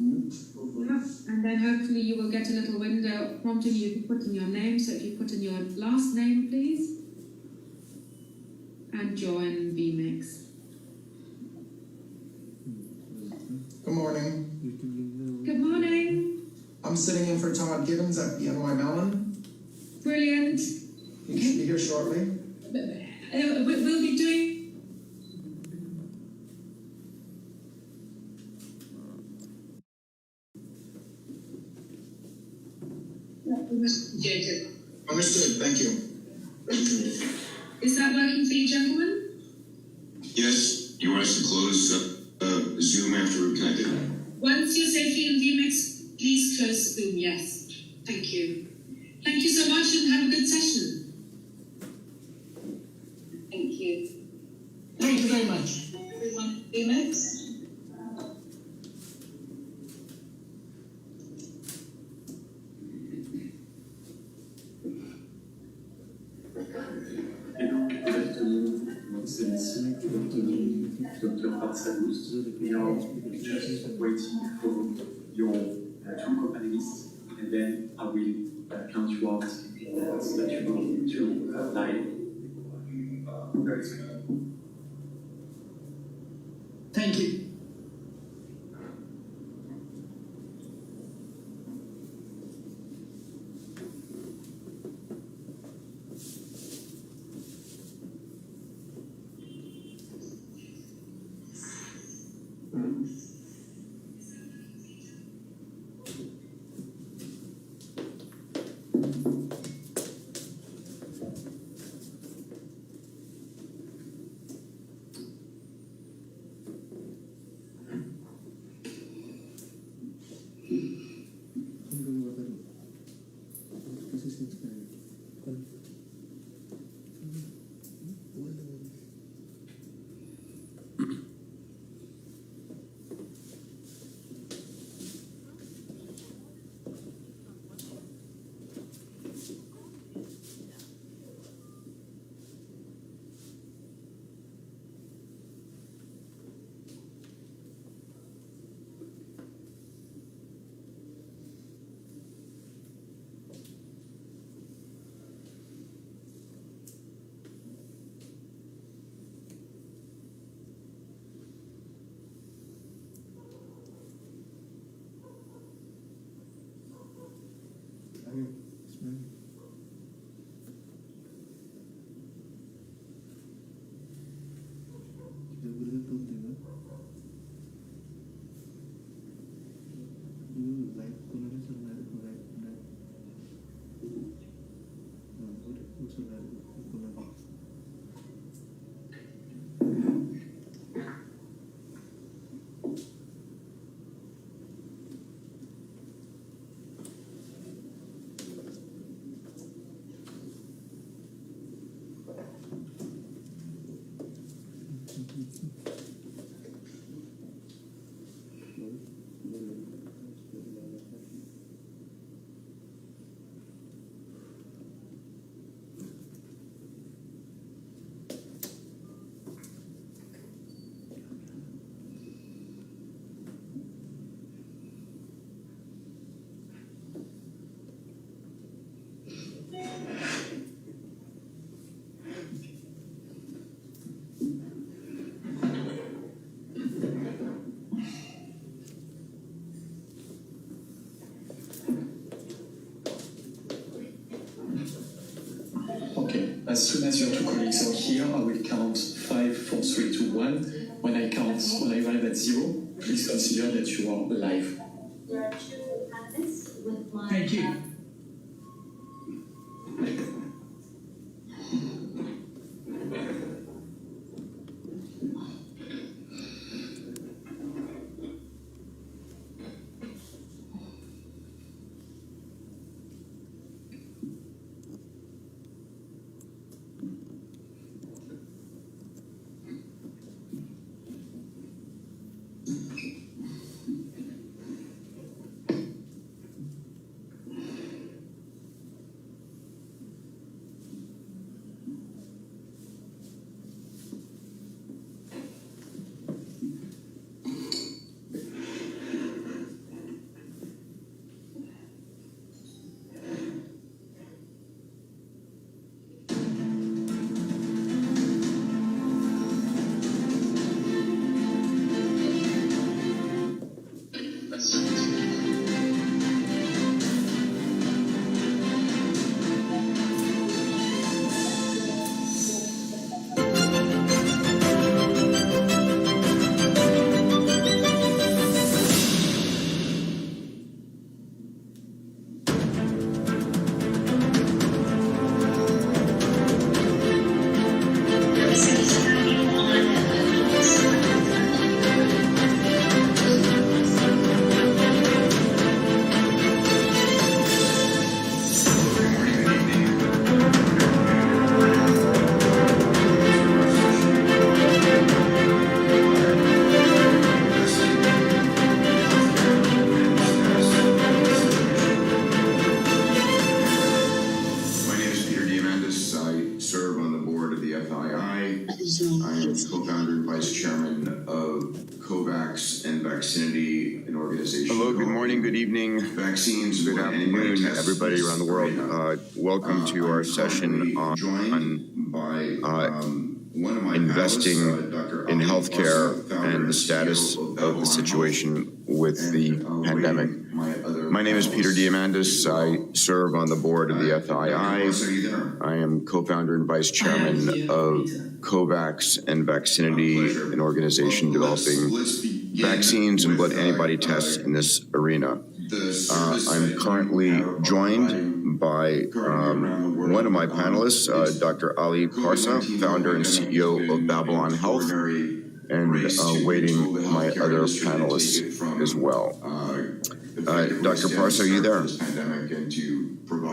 Yeah. And then hopefully you will get a little window prompting you to put in your name. So if you put in your last name, please, and join VMix. Good morning. Good morning. I'm sitting in for Todd Gibbons at BNY Mellon. Brilliant. He should be here shortly. We'll be doing. Understood. Thank you. Is that working for you, gentlemen? Yes, you want us to close Zoom after we're connected? Once you're safely in VMix, please close Zoom. Yes. Thank you. Thank you so much and have a good session. Thank you. Thank you very much. Everyone, VMix. Dr. Barsalos, we are just waiting for your 2 co-panelists, and then I will count you out so that you go to live very soon. Okay, as soon as your two colleagues are here, I will count 5, 4, 3, 2, 1. When I arrive at 0, please consider that you are live. There are two panelists with my... Thank you. Co-founder and vice chairman of COVAX and Vaccinity, an organization. Hello, good morning, good evening, vaccines, good afternoon, everybody around the world. Welcome to our session on investing in healthcare and the status of the situation with the pandemic. My name is Peter Diamandis. I serve on the board of the FII. I am co-founder and vice chairman of COVAX and Vaccinity, an organization developing vaccines and blood antibody tests in this arena. I'm currently joined by one of my panelists, Dr. Ali Parsa, founder and CEO of Babylon Health, and waiting my other panelists as well. Dr. Parsa, are you there?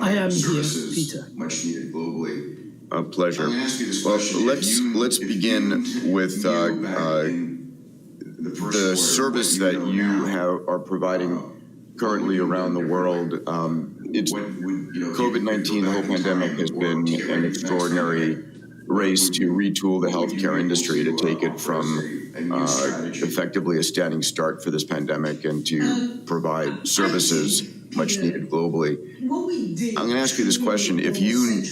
I am here, Peter. Much needed globally. A pleasure. Well, let's begin with the service that you are providing currently around the world. It's COVID-19, the whole pandemic has been an extraordinary race to retool the healthcare industry, to take it from effectively a standing start for this pandemic and to provide services much needed globally. I'm going to ask you this question. If you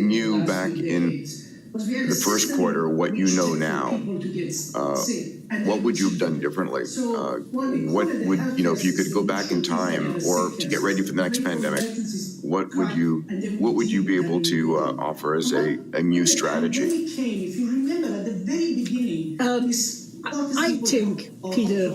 knew back in the first quarter what you know now, what would you have done differently? What would, if you could go back in time or to get ready for the next pandemic, what would you be able to offer as a new strategy? I think, Peter,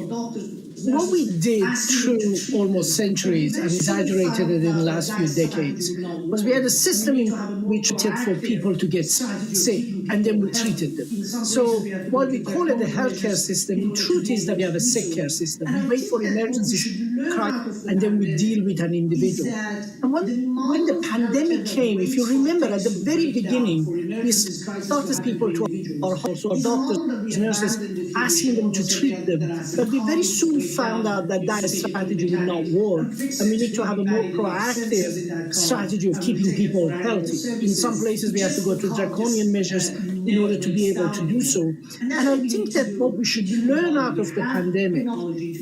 what we did through almost centuries and exaggerated it in the last few decades was we had a system in which we for people to get sick and then we treated them. So while we call it a healthcare system, the truth is that we have a sick care system. We wait for emergency crisis and then we deal with an individual. And when the pandemic came, if you remember at the very beginning, we started people to our hospitals, doctors, nurses, asking them to treat them. But we very soon found out that that strategy will not work, and we need to have a more proactive strategy of keeping people healthy. In some places, we have to go to draconian measures in order to be able to do so. And I think that what we should learn out of the pandemic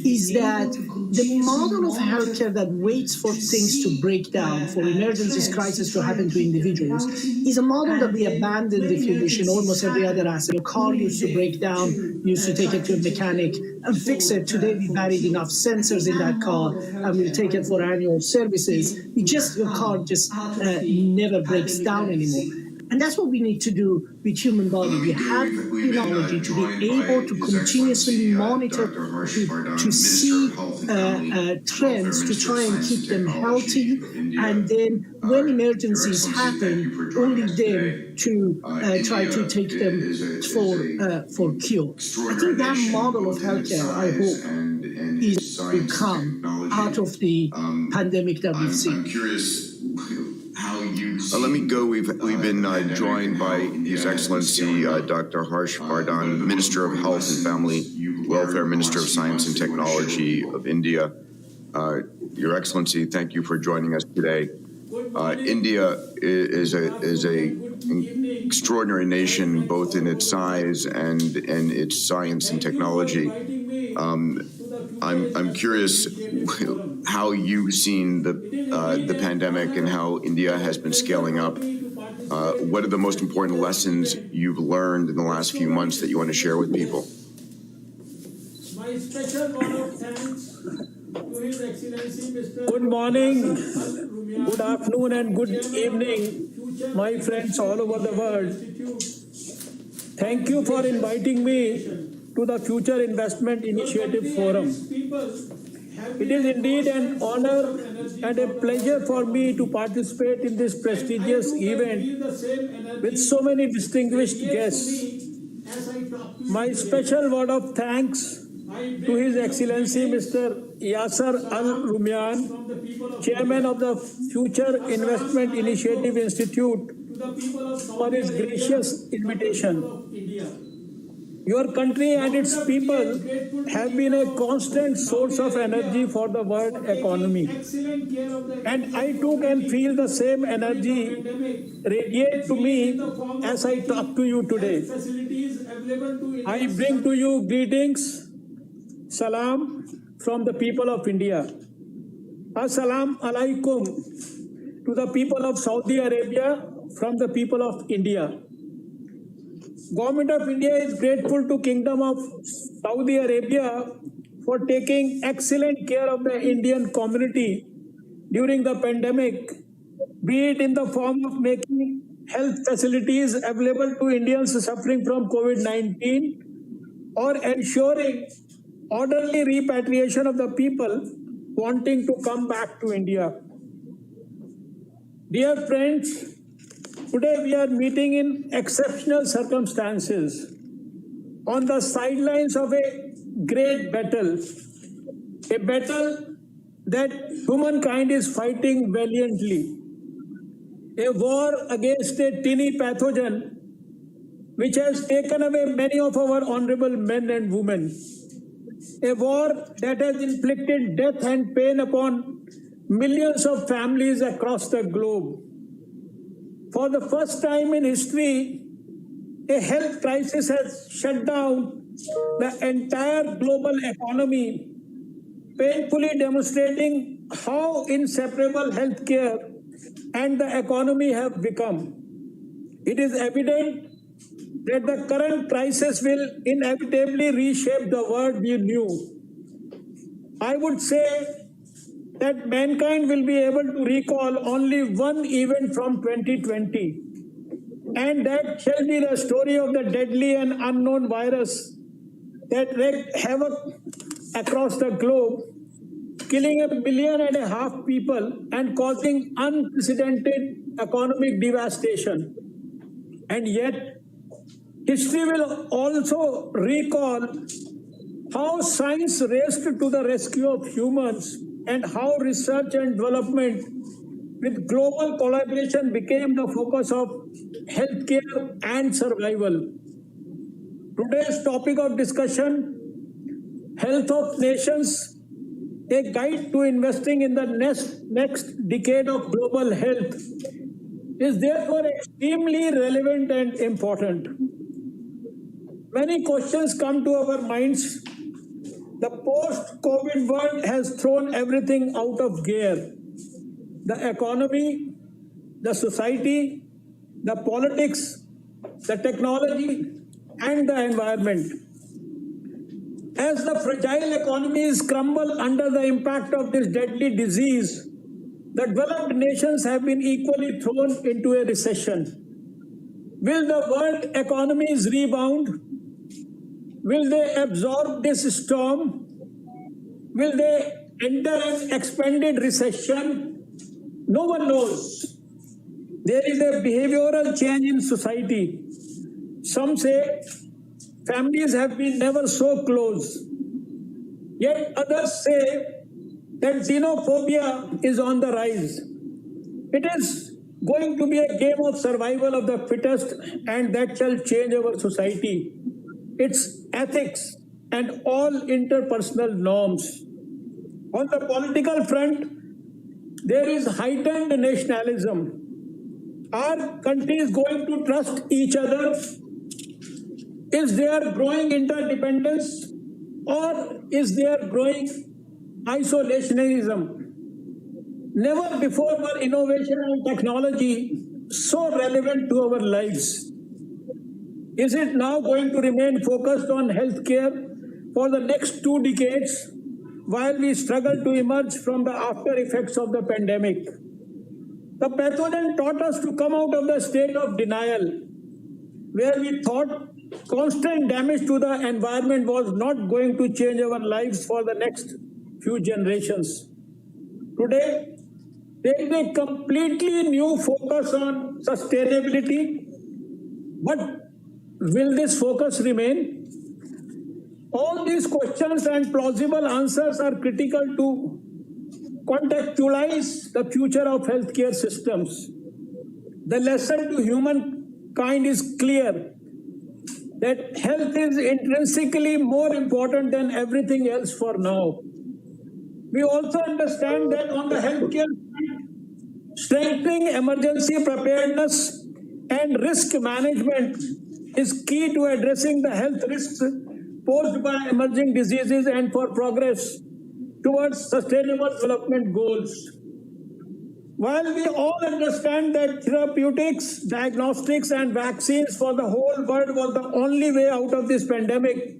is that the model of healthcare that waits for things to break down, for emergencies, crises to happen to individuals, is a model that we abandoned, if you wish, in almost every other asset. Your car used to break down, you used to take it to a mechanic and fix it. Today, we buried enough sensors in that car and we'll take it for annual services. Your car just never breaks down anymore. And that's what we need to do with human body. We have technology to be able to continuously monitor, to see trends, to try and keep them healthy. And then when emergencies happen, only then to try to take them for cure. I think that model of healthcare, I hope, is to come out of the pandemic that we've seen. I'm curious how you let me go. We've been joined by His Excellency Dr. Harsh Vardhan, Minister of Health and Family Welfare, Minister of Science and Technology of India. Your Excellency, thank you for joining us today. India is an extraordinary nation, both in its size and in its science and technology. I'm curious how you've seen the pandemic and how India has been scaling up. What are the most important lessons you've learned in the last few months that you want to share with people? My special word of thanks to His Excellency Mr. Good morning, good afternoon and good evening, my friends all over the world. Thank you for inviting me to the Future Investment Initiative Forum. It is indeed an honor and a pleasure for me to participate in this prestigious event with so many distinguished guests. My special word of thanks to His Excellency Mr. Yasser Al-Rumian, Chairman of the Future Investment Initiative Institute, for his gracious invitation. Your country and its people have been a constant source of energy for the world economy. And I too can feel the same energy radiate to me as I talk to you today. I bring to you greetings, salam, from the people of India. Assalamu alaikum to the people of Saudi Arabia from the people of India. Government of India is grateful to Kingdom of Saudi Arabia for taking excellent care of the Indian community during the pandemic, be it in the form of making health facilities available to Indians suffering from COVID-19 or ensuring orderly repatriation of the people wanting to come back to India. Dear friends, today we are meeting in exceptional circumstances on the sidelines of a great battle, a battle that humankind is fighting valiantly, a war against a tiny pathogen which has taken away many of our honorable men and women, a war that has inflicted death and pain upon millions of families across the globe. For the first time in history, a health crisis has shut down the entire global economy, painfully demonstrating how inseparable healthcare and the economy have become. It is evident that the current crisis will inevitably reshape the world we knew. I would say that mankind will be able to recall only one event from 2020, and that shall be the story of the deadly and unknown virus that wreaked havoc across the globe, killing 1.5 million people and causing unprecedented economic devastation. And yet, history will also recall how science raced to the rescue of humans and how research and development with global collaboration became the focus of healthcare and survival. Today's topic of discussion, Health of Nations, a guide to investing in the next decade of global health, is therefore extremely relevant and important. Many questions come to our minds. The post-COVID world has thrown everything out of gear. The economy, the society, the politics, the technology, and the environment. As the fragile economies crumble under the impact of this deadly disease, the developed nations have been equally thrown into a recession. Will the world economies rebound? Will they absorb this storm? Will they enter an expanded recession? No one knows. There is a behavioral change in society. Some say families have been never so close. Yet others say that xenophobia is on the rise. It is going to be a game of survival of the fittest, and that shall change our society, its ethics, and all interpersonal norms. On the political front, there is heightened nationalism. Are countries going to trust each other? Is there growing interdependence, or is there growing isolationism? Never before were innovation and technology so relevant to our lives. Is it now going to remain focused on healthcare for the next 2 decades while we struggle to emerge from the after effects of the pandemic? The pathogen taught us to come out of the state of denial, where we thought constant damage to the environment was not going to change our lives for the next few generations. Today, there is a completely new focus on sustainability, but will this focus remain? All these questions and plausible answers are critical to contextualize the future of healthcare systems. The lesson to humankind is clear, that health is intrinsically more important than everything else for now. We also understand that on the healthcare front, strengthening emergency preparedness and risk management is key to addressing the health risks posed by emerging diseases and for progress towards sustainable development goals. While we all understand that therapeutics, diagnostics, and vaccines for the whole world was the only way out of this pandemic,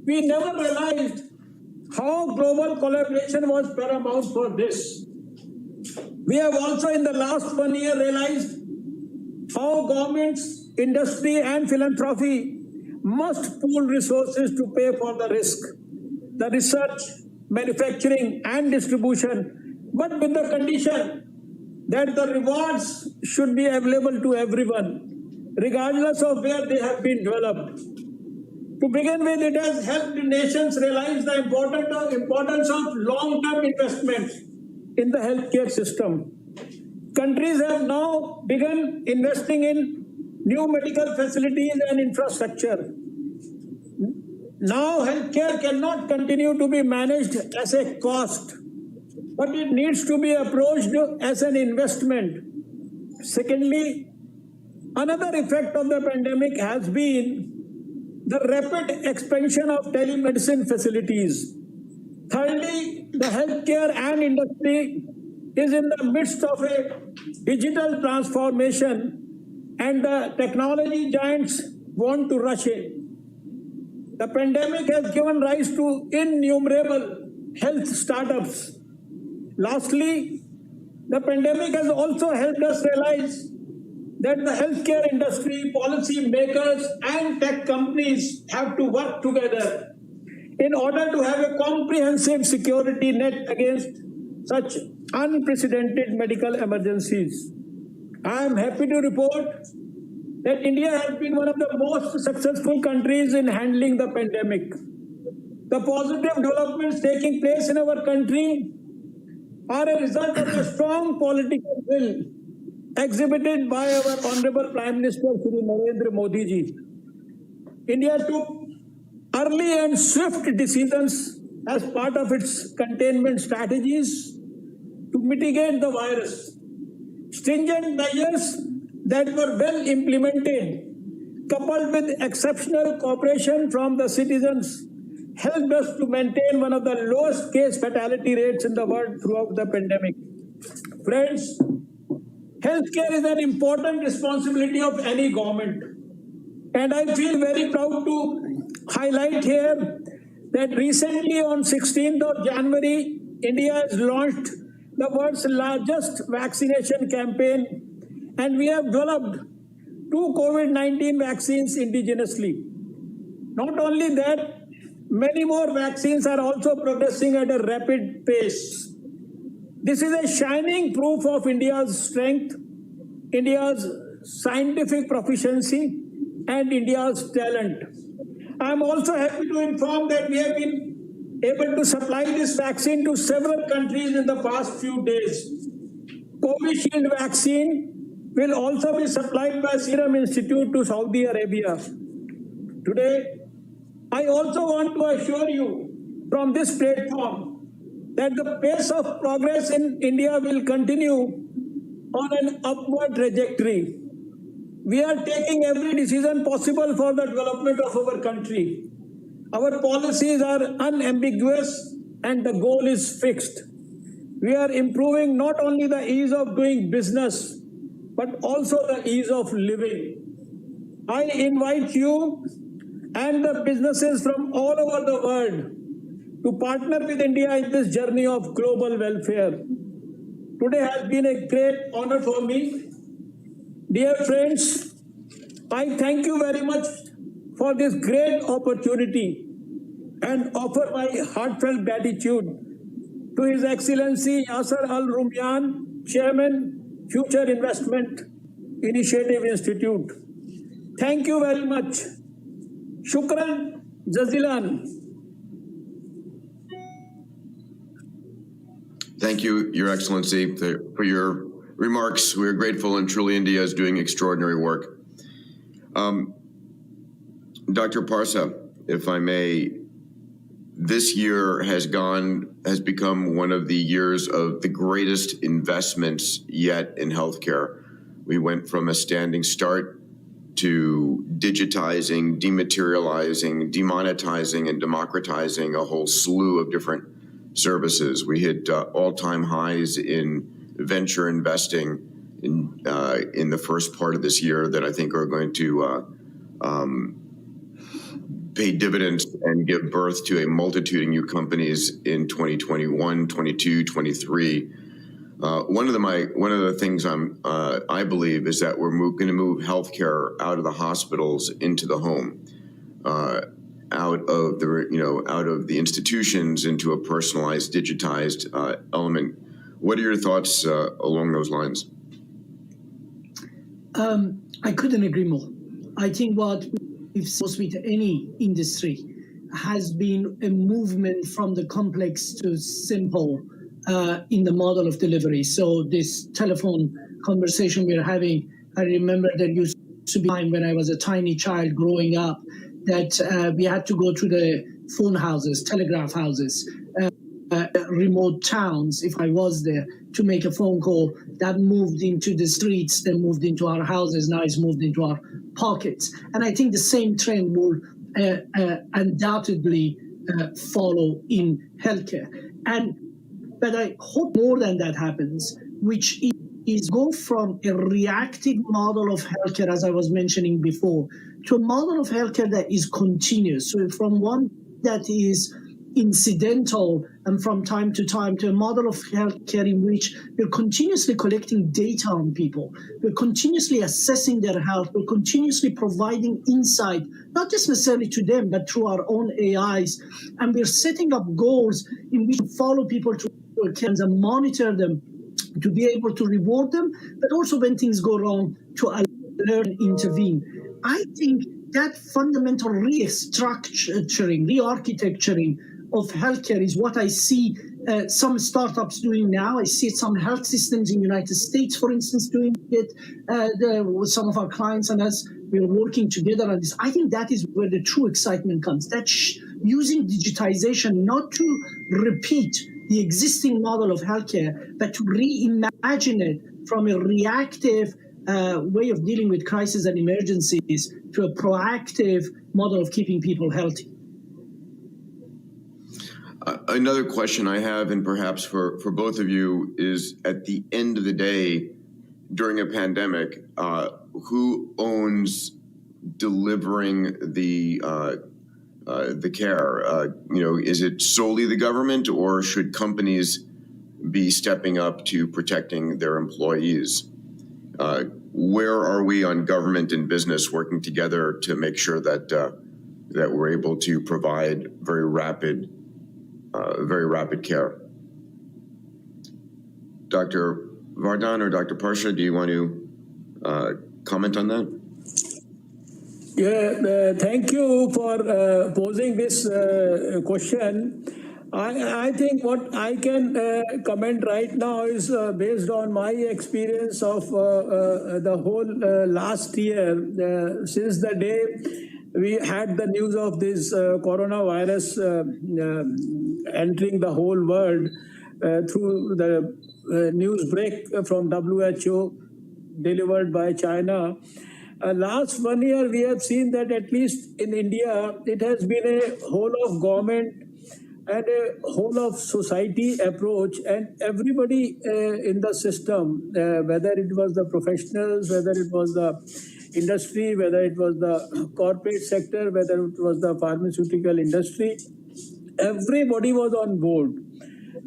we never realized how global collaboration was paramount for this. We have also in the last 1 year realized how governments, industry, and philanthropy must pool resources to pay for the risk, the research, manufacturing, and distribution, but with the condition that the rewards should be available to everyone, regardless of where they have been developed. To begin with, it has helped nations realize the importance of long-term investments in the healthcare system. Countries have now begun investing in new medical facilities and infrastructure. Now, healthcare cannot continue to be managed as a cost, but it needs to be approached as an investment. Secondly, another effect of the pandemic has been the rapid expansion of telemedicine facilities. Thirdly, the healthcare and industry is in the midst of a digital transformation, and the technology giants want to rush in. The pandemic has given rise to innumerable health startups. Lastly, the pandemic has also helped us realize that the healthcare industry, policy makers, and tech companies have to work together in order to have a comprehensive security net against such unprecedented medical emergencies. I am happy to report that India has been one of the most successful countries in handling the pandemic. The positive developments taking place in our country are a result of the strong political will exhibited by our Honorable Prime Minister Shri Narendra Modi ji. India took early and swift decisions as part of its containment strategies to mitigate the virus. Stringent measures that were well implemented, coupled with exceptional cooperation from the citizens, helped us to maintain one of the lowest case fatality rates in the world throughout the pandemic. Friends, healthcare is an important responsibility of any government. And I feel very proud to highlight here that recently on 16th of January, India has launched the world's largest vaccination campaign, and we have developed 2 COVID-19 vaccines indigenously. Not only that, many more vaccines are also progressing at a rapid pace. This is a shining proof of India's strength, India's scientific proficiency, and India's talent. I am also happy to inform that we have been able to supply this vaccine to several countries in the past few days. Covishield vaccine will also be supplied by Serum Institute to Saudi Arabia. Today, I also want to assure you from this platform that the pace of progress in India will continue on an upward trajectory. We are taking every decision possible for the development of our country. Our policies are unambiguous and the goal is fixed. We are improving not only the ease of doing business, but also the ease of living. I invite you and the businesses from all over the world to partner with India in this journey of global welfare. Today has been a great honor for me. Dear friends, I thank you very much for this great opportunity and offer my heartfelt gratitude to His Excellency Yasser Al-Rumyan, Chairman, Future Investment Initiative Institute. Thank you very much. Shukran Jazilan. Thank you, Your Excellency, for your remarks. We are grateful, and truly India is doing extraordinary work. Dr. Parsa, if I may, this year has become one of the years of the greatest investments yet in healthcare. We went from a standing start to digitizing, dematerializing, demonetizing, and democratizing a whole slew of different services. We hit all-time highs in venture investing in the first part of this year that I think are going to pay dividends and give birth to a multitude of new companies in 2021, 22, 23. One of the things I believe is that we're going to move healthcare out of the hospitals into the home, out of the institutions into a personalized, digitized element. What are your thoughts along those lines? I couldn't agree more. I think what we've seen with any industry has been a movement from the complex to simple in the model of delivery. So this telephone conversation we're having, I remember there used to be a time when I was a tiny child growing up that we had to go to the phone houses, telegraph houses, remote towns, if I was there, to make a phone call. That moved into the streets, then moved into our houses, now it's moved into our pockets. And I think the same trend will undoubtedly follow in healthcare. But I hope more than that happens, which is go from a reactive model of healthcare, as I was mentioning before, to a model of healthcare that is continuous. So from one that is incidental and from time to time to a model of healthcare in which we're continuously collecting data on people. We're continuously assessing their health. We're continuously providing insight, not just necessarily to them, but through our own AIs. And we're setting up goals in which we follow people to care and monitor them to be able to reward them, but also when things go wrong to alert and intervene. I think that fundamental restructuring, re-architecturing of healthcare is what I see some startups doing now. I see some health systems in the United States, for instance, doing it with some of our clients and us. We're working together on this. I think that is where the true excitement comes. That's using digitization not to repeat the existing model of healthcare, but to reimagine it from a reactive way of dealing with crises and emergencies to a proactive model of keeping people healthy. Another question I have, and perhaps for both of you, is at the end of the day, during a pandemic, who owns delivering the care? Is it solely the government, or should companies be stepping up to protecting their employees? Where are we on government and business working together to make sure that that we're able to provide very rapid care? Dr. Vardhan or Dr. Parsha, do you want to comment on that? Yeah, thank you for posing this question. I think what I can comment right now is based on my experience of the whole last year, since the day we had the news of this coronavirus entering the whole world through the news break from WHO delivered by China. Last 1 year, we have seen that at least in India, it has been a whole of government and a whole of society approach, and everybody in the system, whether it was the professionals, whether it was the industry, whether it was the corporate sector, whether it was the pharmaceutical industry, everybody was on board.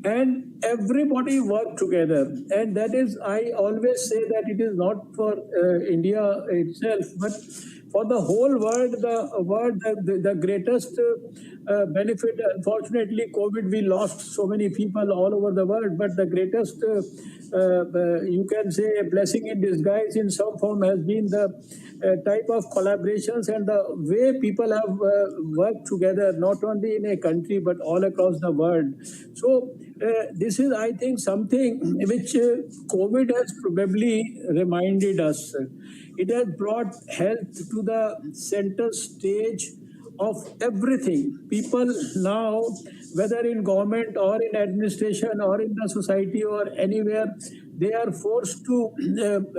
And everybody worked together. And that is, I always say that it is not for India itself, but for the whole world, the greatest benefit. Unfortunately, COVID, we lost so many people all over the world, but the greatest, you can say, blessing in disguise in some form has been the type of collaborations and the way people have worked together, not only in a country, but all across the world. So this is, I think, something which COVID has probably reminded us. It has brought health to the center stage of everything. People now, whether in government or in administration or in the society or anywhere, they are forced to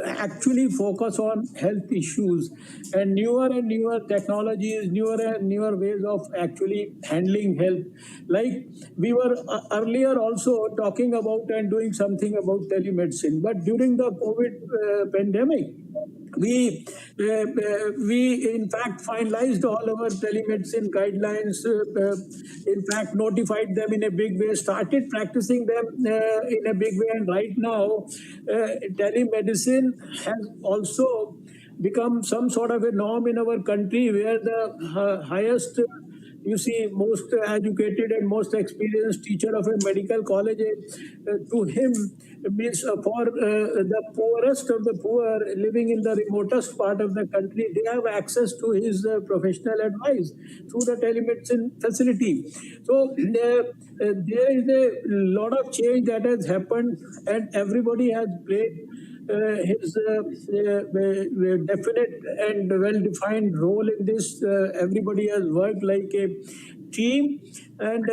actually focus on health issues and newer technologies, newer and newer ways of actually handling health. Like we were earlier also talking about and doing something about telemedicine, but during the COVID pandemic, we in fact finalized all our telemedicine guidelines, in fact notified them in a big way, started practicing them in a big way, and right now telemedicine has also become some sort of a norm in our country, where the highest, you see, most educated and most experienced teacher of a medical college, to him means for the poorest of the poor living in the remotest part of the country, they have access to his professional advice through the telemedicine facility. So there is a lot of change that has happened, and everybody has played his definite and well-defined role in this. Everybody has worked like a team. And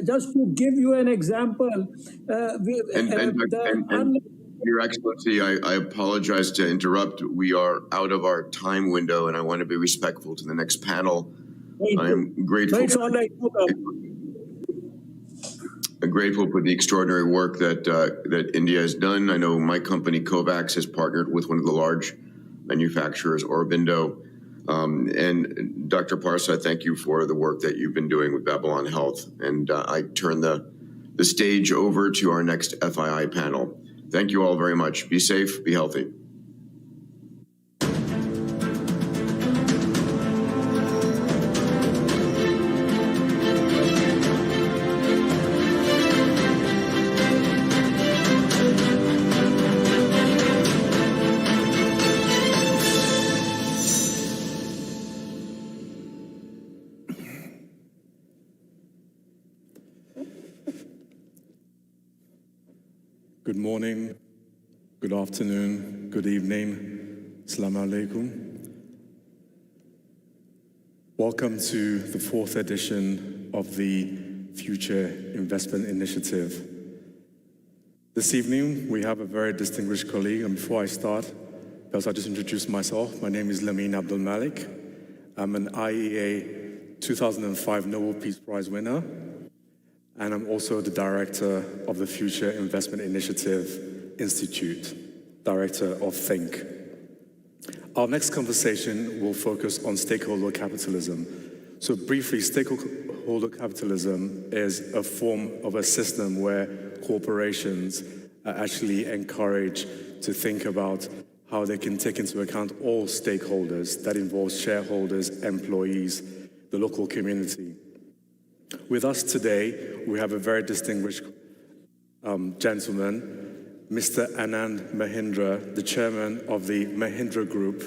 just to give you an example, Your Excellency, I apologize to interrupt. We are out of our time window, and I want to be respectful to the next panel. I am grateful. No, it's all right. I'm grateful for the extraordinary work that India has done. I know my company, Kovacs, has partnered with one of the large manufacturers, Aurobindo, And Dr. Parsa, thank you for the work that you've been doing with Babylon Health. And I turn the stage over to our next FII panel. Thank you all very much. Be safe, be healthy. Good morning, good afternoon, good evening. Assalamu alaikum. Welcome to the 4th edition of the Future Investment Initiative. This evening, we have a very distinguished colleague, and before I start, perhaps I'll just introduce myself. My name is Lamine Abdul Malik. I'm an IEA 2005 Nobel Peace Prize winner, and I'm also the director of the Future Investment Initiative Institute, director of Think. Our next conversation will focus on stakeholder capitalism. So briefly, stakeholder capitalism is a form of a system where corporations are actually encouraged to think about how they can take into account all stakeholders. That involves shareholders, employees, the local community. With us today, we have a very distinguished gentleman, Mr. Anand Mahindra, the chairman of the Mahindra Group,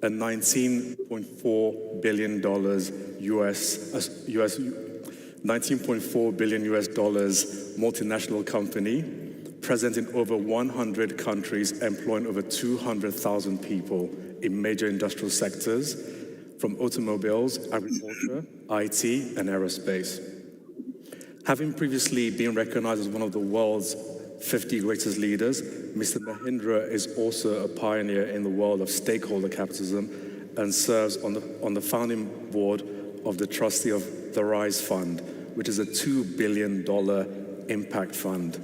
a $19.4 billion multinational company, present in over 100 countries, employing over 200,000 people in major industrial sectors, from automobiles, agriculture, IT, and aerospace. Having previously been recognized as one of the world's 50 greatest leaders, Mr. Mahindra is also a pioneer in the world of stakeholder capitalism and serves on the founding board of the trustee of the RISE Fund, which is a $2 billion impact fund.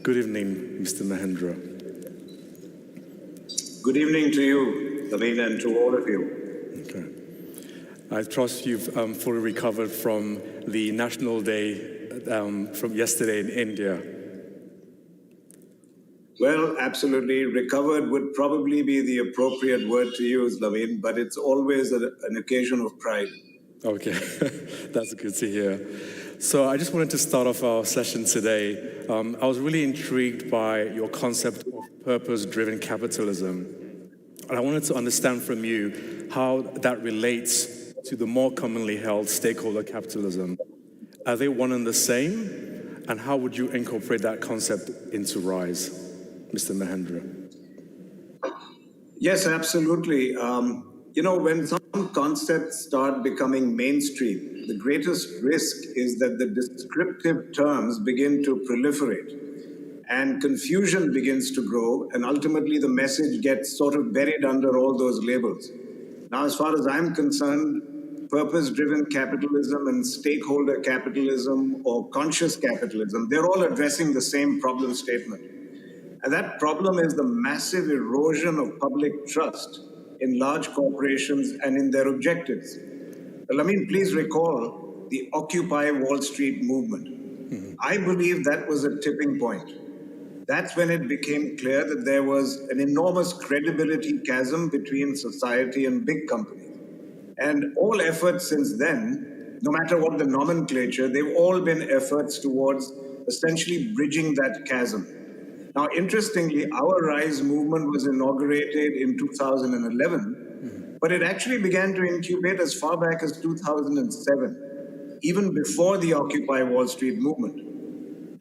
Good evening, Mr. Mahindra. Good evening to you, Naveen, and to all of you. Okay. I trust you've fully recovered from the National Day from yesterday in India. Well, absolutely. Recovered would probably be the appropriate word to use, Naveen, but it's always an occasion of pride. Okay, that's good to hear. So I just wanted to start off our session today. I was really intrigued by your concept of purpose-driven capitalism. And I wanted to understand from you how that relates to the more commonly held stakeholder capitalism. Are they one and the same? And how would you incorporate that concept into RISE, Mr. Mahindra? Yes, absolutely. When some concepts start becoming mainstream, the greatest risk is that the descriptive terms begin to proliferate and confusion begins to grow, and ultimately the message gets sort of buried under all those labels. Now, as far as I'm concerned, purpose-driven capitalism and stakeholder capitalism or conscious capitalism, they're all addressing the same problem statement. And that problem is the massive erosion of public trust in large corporations and in their objectives. Well, I mean, please recall the Occupy Wall Street movement. I believe that was a tipping point. That's when it became clear that there was an enormous credibility chasm between society and big companies. And all efforts since then, no matter what the nomenclature, they've all been efforts towards essentially bridging that chasm. Now, interestingly, our RISE movement was inaugurated in 2011, but it actually began to incubate as far back as 2007, even before the Occupy Wall Street movement.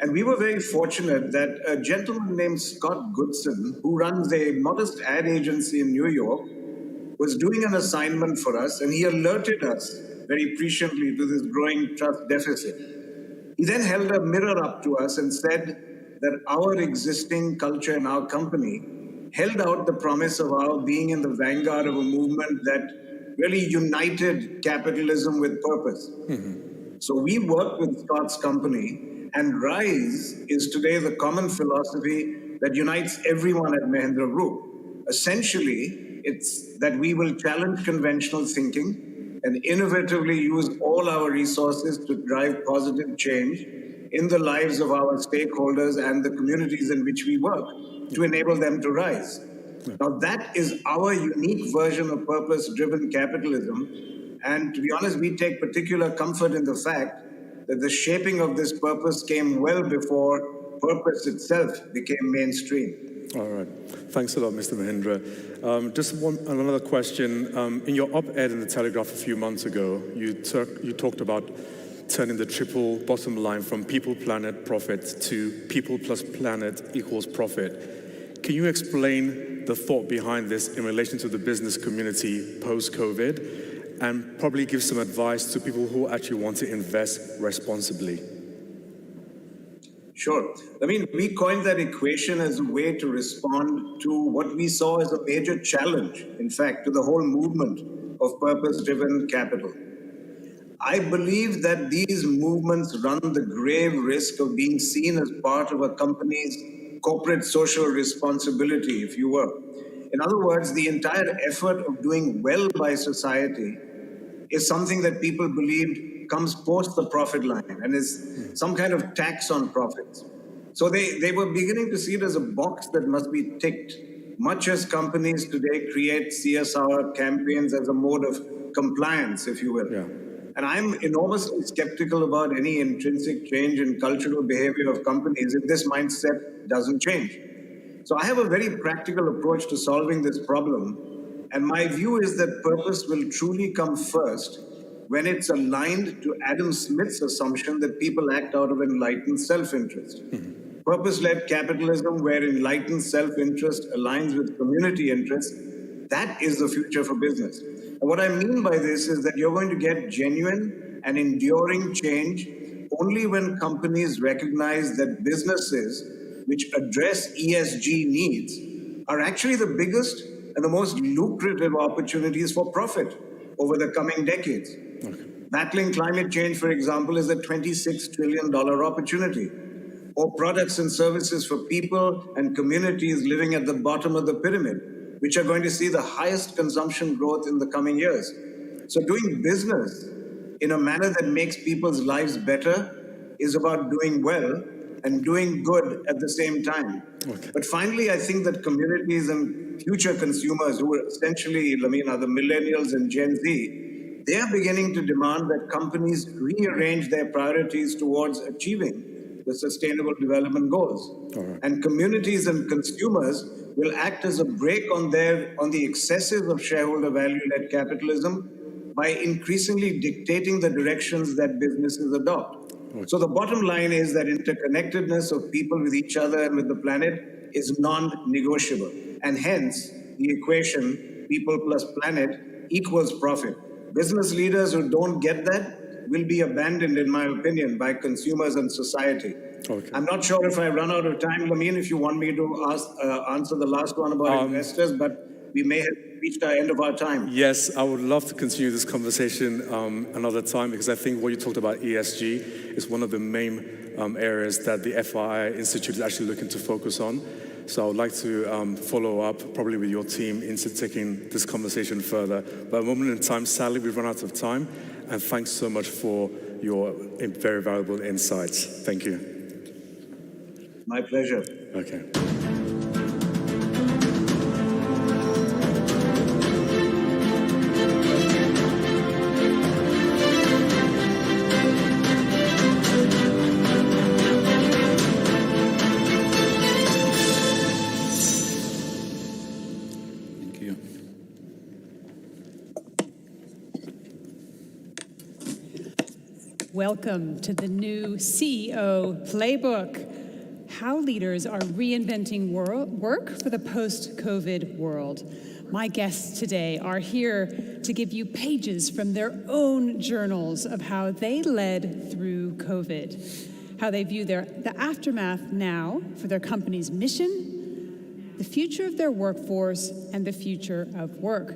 And we were very fortunate that a gentleman named Scott Goodson, who runs a modest ad agency in New York, was doing an assignment for us, and he alerted us very presciently to this growing trust deficit. He then held a mirror up to us and said that our existing culture in our company held out the promise of our being in the vanguard of a movement that really united capitalism with purpose. So we worked with Scott's company, and RISE is today the common philosophy that unites everyone at Mahindra Group. Essentially, It's that we will challenge conventional thinking and innovatively use all our resources to drive positive change in the lives of our stakeholders and the communities in which we work to enable them to rise. Now, that is our unique version of purpose-driven capitalism. And to be honest, we take particular comfort in the fact that the shaping of this purpose came well before purpose itself became mainstream. All right. Thanks a lot, Mr. Mahindra. Just another question. In your op-ed in the Telegraph a few months ago, you talked about turning the triple bottom line from people, planet, profit to people plus planet equals profit. Can you explain the thought behind this in relation to the business community post-COVID, and probably give some advice to people who actually want to invest responsibly? Sure. I mean, we coined that equation as a way to respond to what we saw as a major challenge, in fact, to the whole movement of purpose-driven capital. I believe that these movements run the grave risk of being seen as part of a company's corporate social responsibility, if you will. In other words, the entire effort of doing well by society is something that people believed comes post the profit line and is some kind of tax on profits. So they were beginning to see it as a box that must be ticked, much as companies today create CSR campaigns as a mode of compliance, if you will. Yeah. And I'm enormously skeptical about any intrinsic change in cultural behavior of companies if this mindset doesn't change. So I have a very practical approach to solving this problem. And my view is that purpose will truly come first when it's aligned to Adam Smith's assumption that people act out of enlightened self-interest. Purpose-led capitalism, where enlightened self-interest aligns with community interest, that is the future for business. And what I mean by this is that you're going to get genuine and enduring change only when companies recognize that businesses which address ESG needs are actually the biggest and the most lucrative opportunities for profit over the coming decades. Okay. Battling climate change, for example, is a $26 trillion opportunity. Or products and services for people and communities living at the bottom of the pyramid, which are going to see the highest consumption growth in the coming years. So doing business in a manner that makes people's lives better is about doing well and doing good at the same time. Okay. But finally, I think that communities and future consumers, who are essentially, are the millennials and Gen Z, they are beginning to demand that companies rearrange their priorities towards achieving the Sustainable Development Goals. Right. And communities and consumers will act as a brake on the excesses of shareholder value-led capitalism by increasingly dictating the directions that businesses adopt. Okay. So the bottom line is that interconnectedness of people with each other and with the planet is non-negotiable. And hence, the equation, people plus planet, equals profit. Business leaders who don't get that will be abandoned, in my opinion, by consumers and society. Okay. I'm not sure if I run out of time, Lameen, if you want me to answer the last one about investors, but we may have reached the end of our time. Yes, I would love to continue this conversation another time, because I think what you talked about, ESG, is one of the main areas that the FII Institute is actually looking to focus on. So I would like to follow up, probably with your team, into taking this conversation further. But at a moment in time, sadly, we've run out of time. And thanks so much for your very valuable insights. Thank you. My pleasure. Okay. Welcome to the new CEO Playbook, how leaders are reinventing work for the post-COVID world. My guests today are here to give you pages from their own journals of how they led through COVID, how they view the aftermath now for their company's mission, the future of their workforce, and the future of work.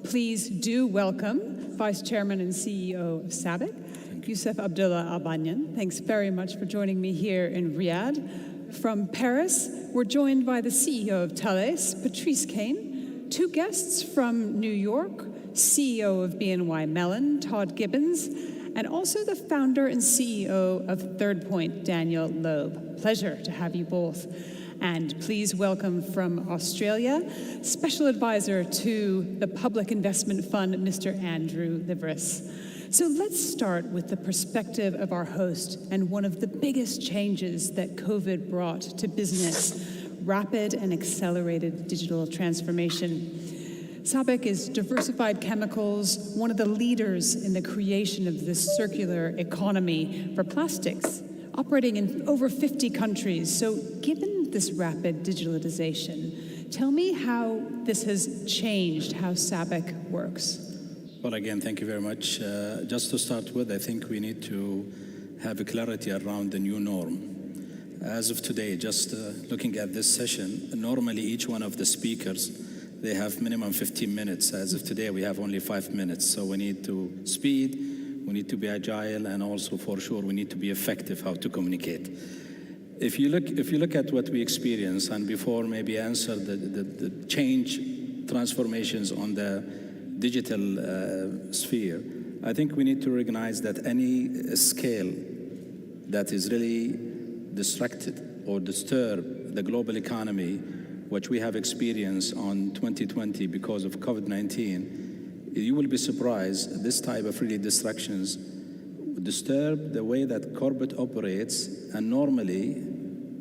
Please do welcome Vice Chairman and CEO of SABIC, Youssef Abdullah Al-Banyan. Thanks very much for joining me here in Riyadh. From Paris, we're joined by the CEO of Thales, Patrice Caine, two guests from New York, CEO of BNY Mellon, Todd Gibbons, and also the founder and CEO of Third Point, Daniel Loeb. Pleasure to have you both. And please welcome from Australia, Special Advisor to the Public Investment Fund, Mr. Andrew Liveris. So let's start with the perspective of our host and one of the biggest changes that COVID brought to business, rapid and accelerated digital transformation. SABIC is Diversified Chemicals, one of the leaders in the creation of this circular economy for plastics, operating in over 50 countries. So given this rapid digitalization, tell me how this has changed how SABIC works. Well, again, thank you very much. Just to start with, I think we need to have a clarity around the new norm. As of today, just looking at this session, normally each one of the speakers, they have minimum 15 minutes. As of today, we have only 5 minutes. So we need to speed, we need to be agile, and also for sure we need to be effective how to communicate. If you look at what we experience, and before maybe answer the change transformations on the digital sphere, I think we need to recognize that any scale that is really distracted or disturb the global economy, which we have experienced on 2020 because of COVID-19, you will be surprised this type of really distractions disturb the way that corporate operates, and normally,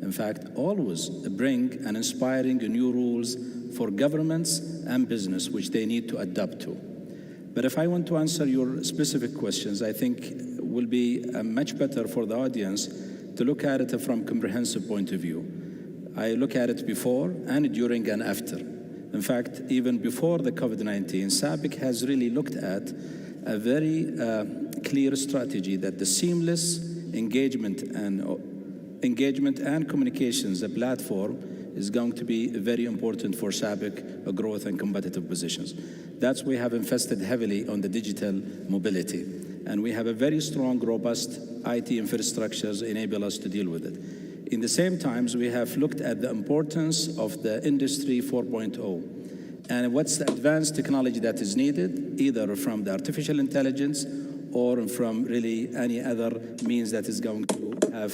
in fact, always bring and inspiring new rules for governments and business, which they need to adapt to. But if I want to answer your specific questions, I think will be much better for the audience to look at it from a comprehensive point of view. I look at it before and during and after. In fact, even before the COVID-19, SABIC has really looked at a very clear strategy that the seamless engagement and communications, the platform, is going to be very important for SABIC growth and competitive positions. That's why we have invested heavily on the digital mobility. And we have a very strong, robust IT infrastructures enable us to deal with it. In the same times, we have looked at the importance of the Industry 4.0 and what's the advanced technology that is needed, either from the artificial intelligence or from really any other means that is going to have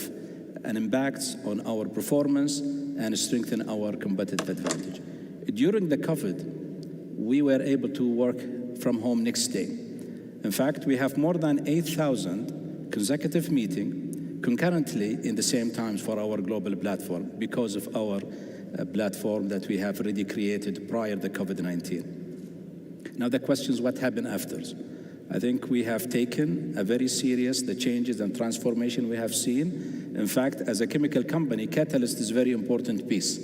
an impact on our performance and strengthen our competitive advantage. During the COVID, we were able to work from home next day. In fact, we have more than 8,000 consecutive meetings concurrently in the same times for our global platform because of our platform that we have already created prior to COVID-19. Now the question is what happened after? I think we have taken a very serious the changes and transformation we have seen. In fact, as a chemical company, catalyst is a very important piece.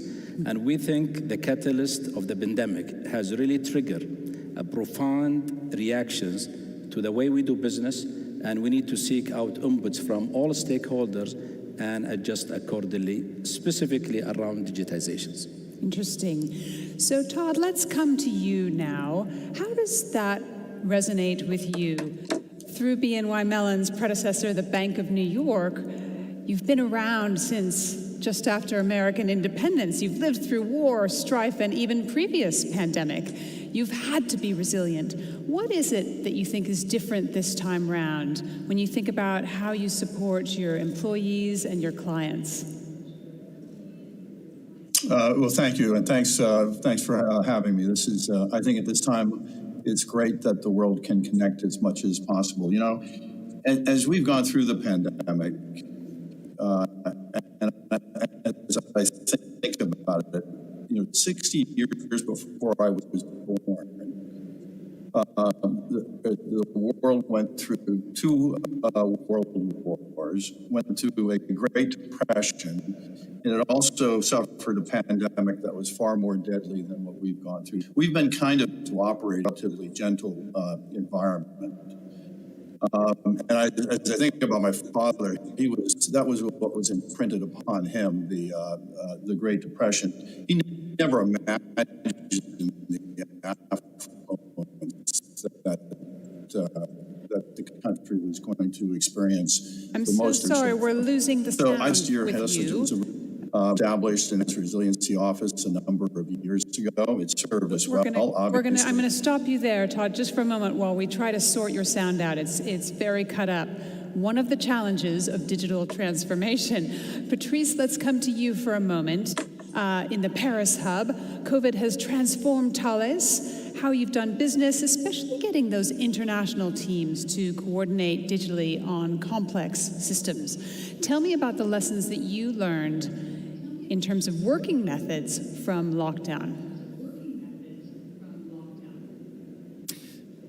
And we think the catalyst of the pandemic has really triggered a profound reactions to the way we do business, and we need to seek out inputs from all stakeholders and adjust accordingly, specifically around digitizations. Interesting. So Todd, let's come to you now. How does that resonate with you? Through BNY Mellon's predecessor, the Bank of New York, you've been around since just after American independence. You've lived through war, strife, and even previous pandemic. You've had to be resilient. What is it that you think is different this time round when you think about how you support your employees and your clients? Well, thank you, and thanks for having me. This is, I think, at this time, it's great that the world can connect as much as possible. You know, as we've gone through the pandemic, and as I think about it, you know, 60 years before I was born, the world went through two world wars, went through a Great Depression, and it also suffered a pandemic that was far more deadly than what we've gone through. We've been kind of to operate a relatively gentle environment. And as I think about my father, that was what was imprinted upon him, the Great Depression. He never imagined the affluence that the country was going to experience. I'm so sorry, we're losing the sound with you. established an resiliency office a number of years ago. It served us well. I'm going to stop you there, Todd, just for a moment while we try to sort your sound out. It's very cut up. One of the challenges of digital transformation. Patrice, let's come to you for a moment. In the Paris hub, COVID has transformed Thales, how you've done business, especially getting those international teams to coordinate digitally on complex systems. Tell me about the lessons that you learned in terms of working methods from lockdown.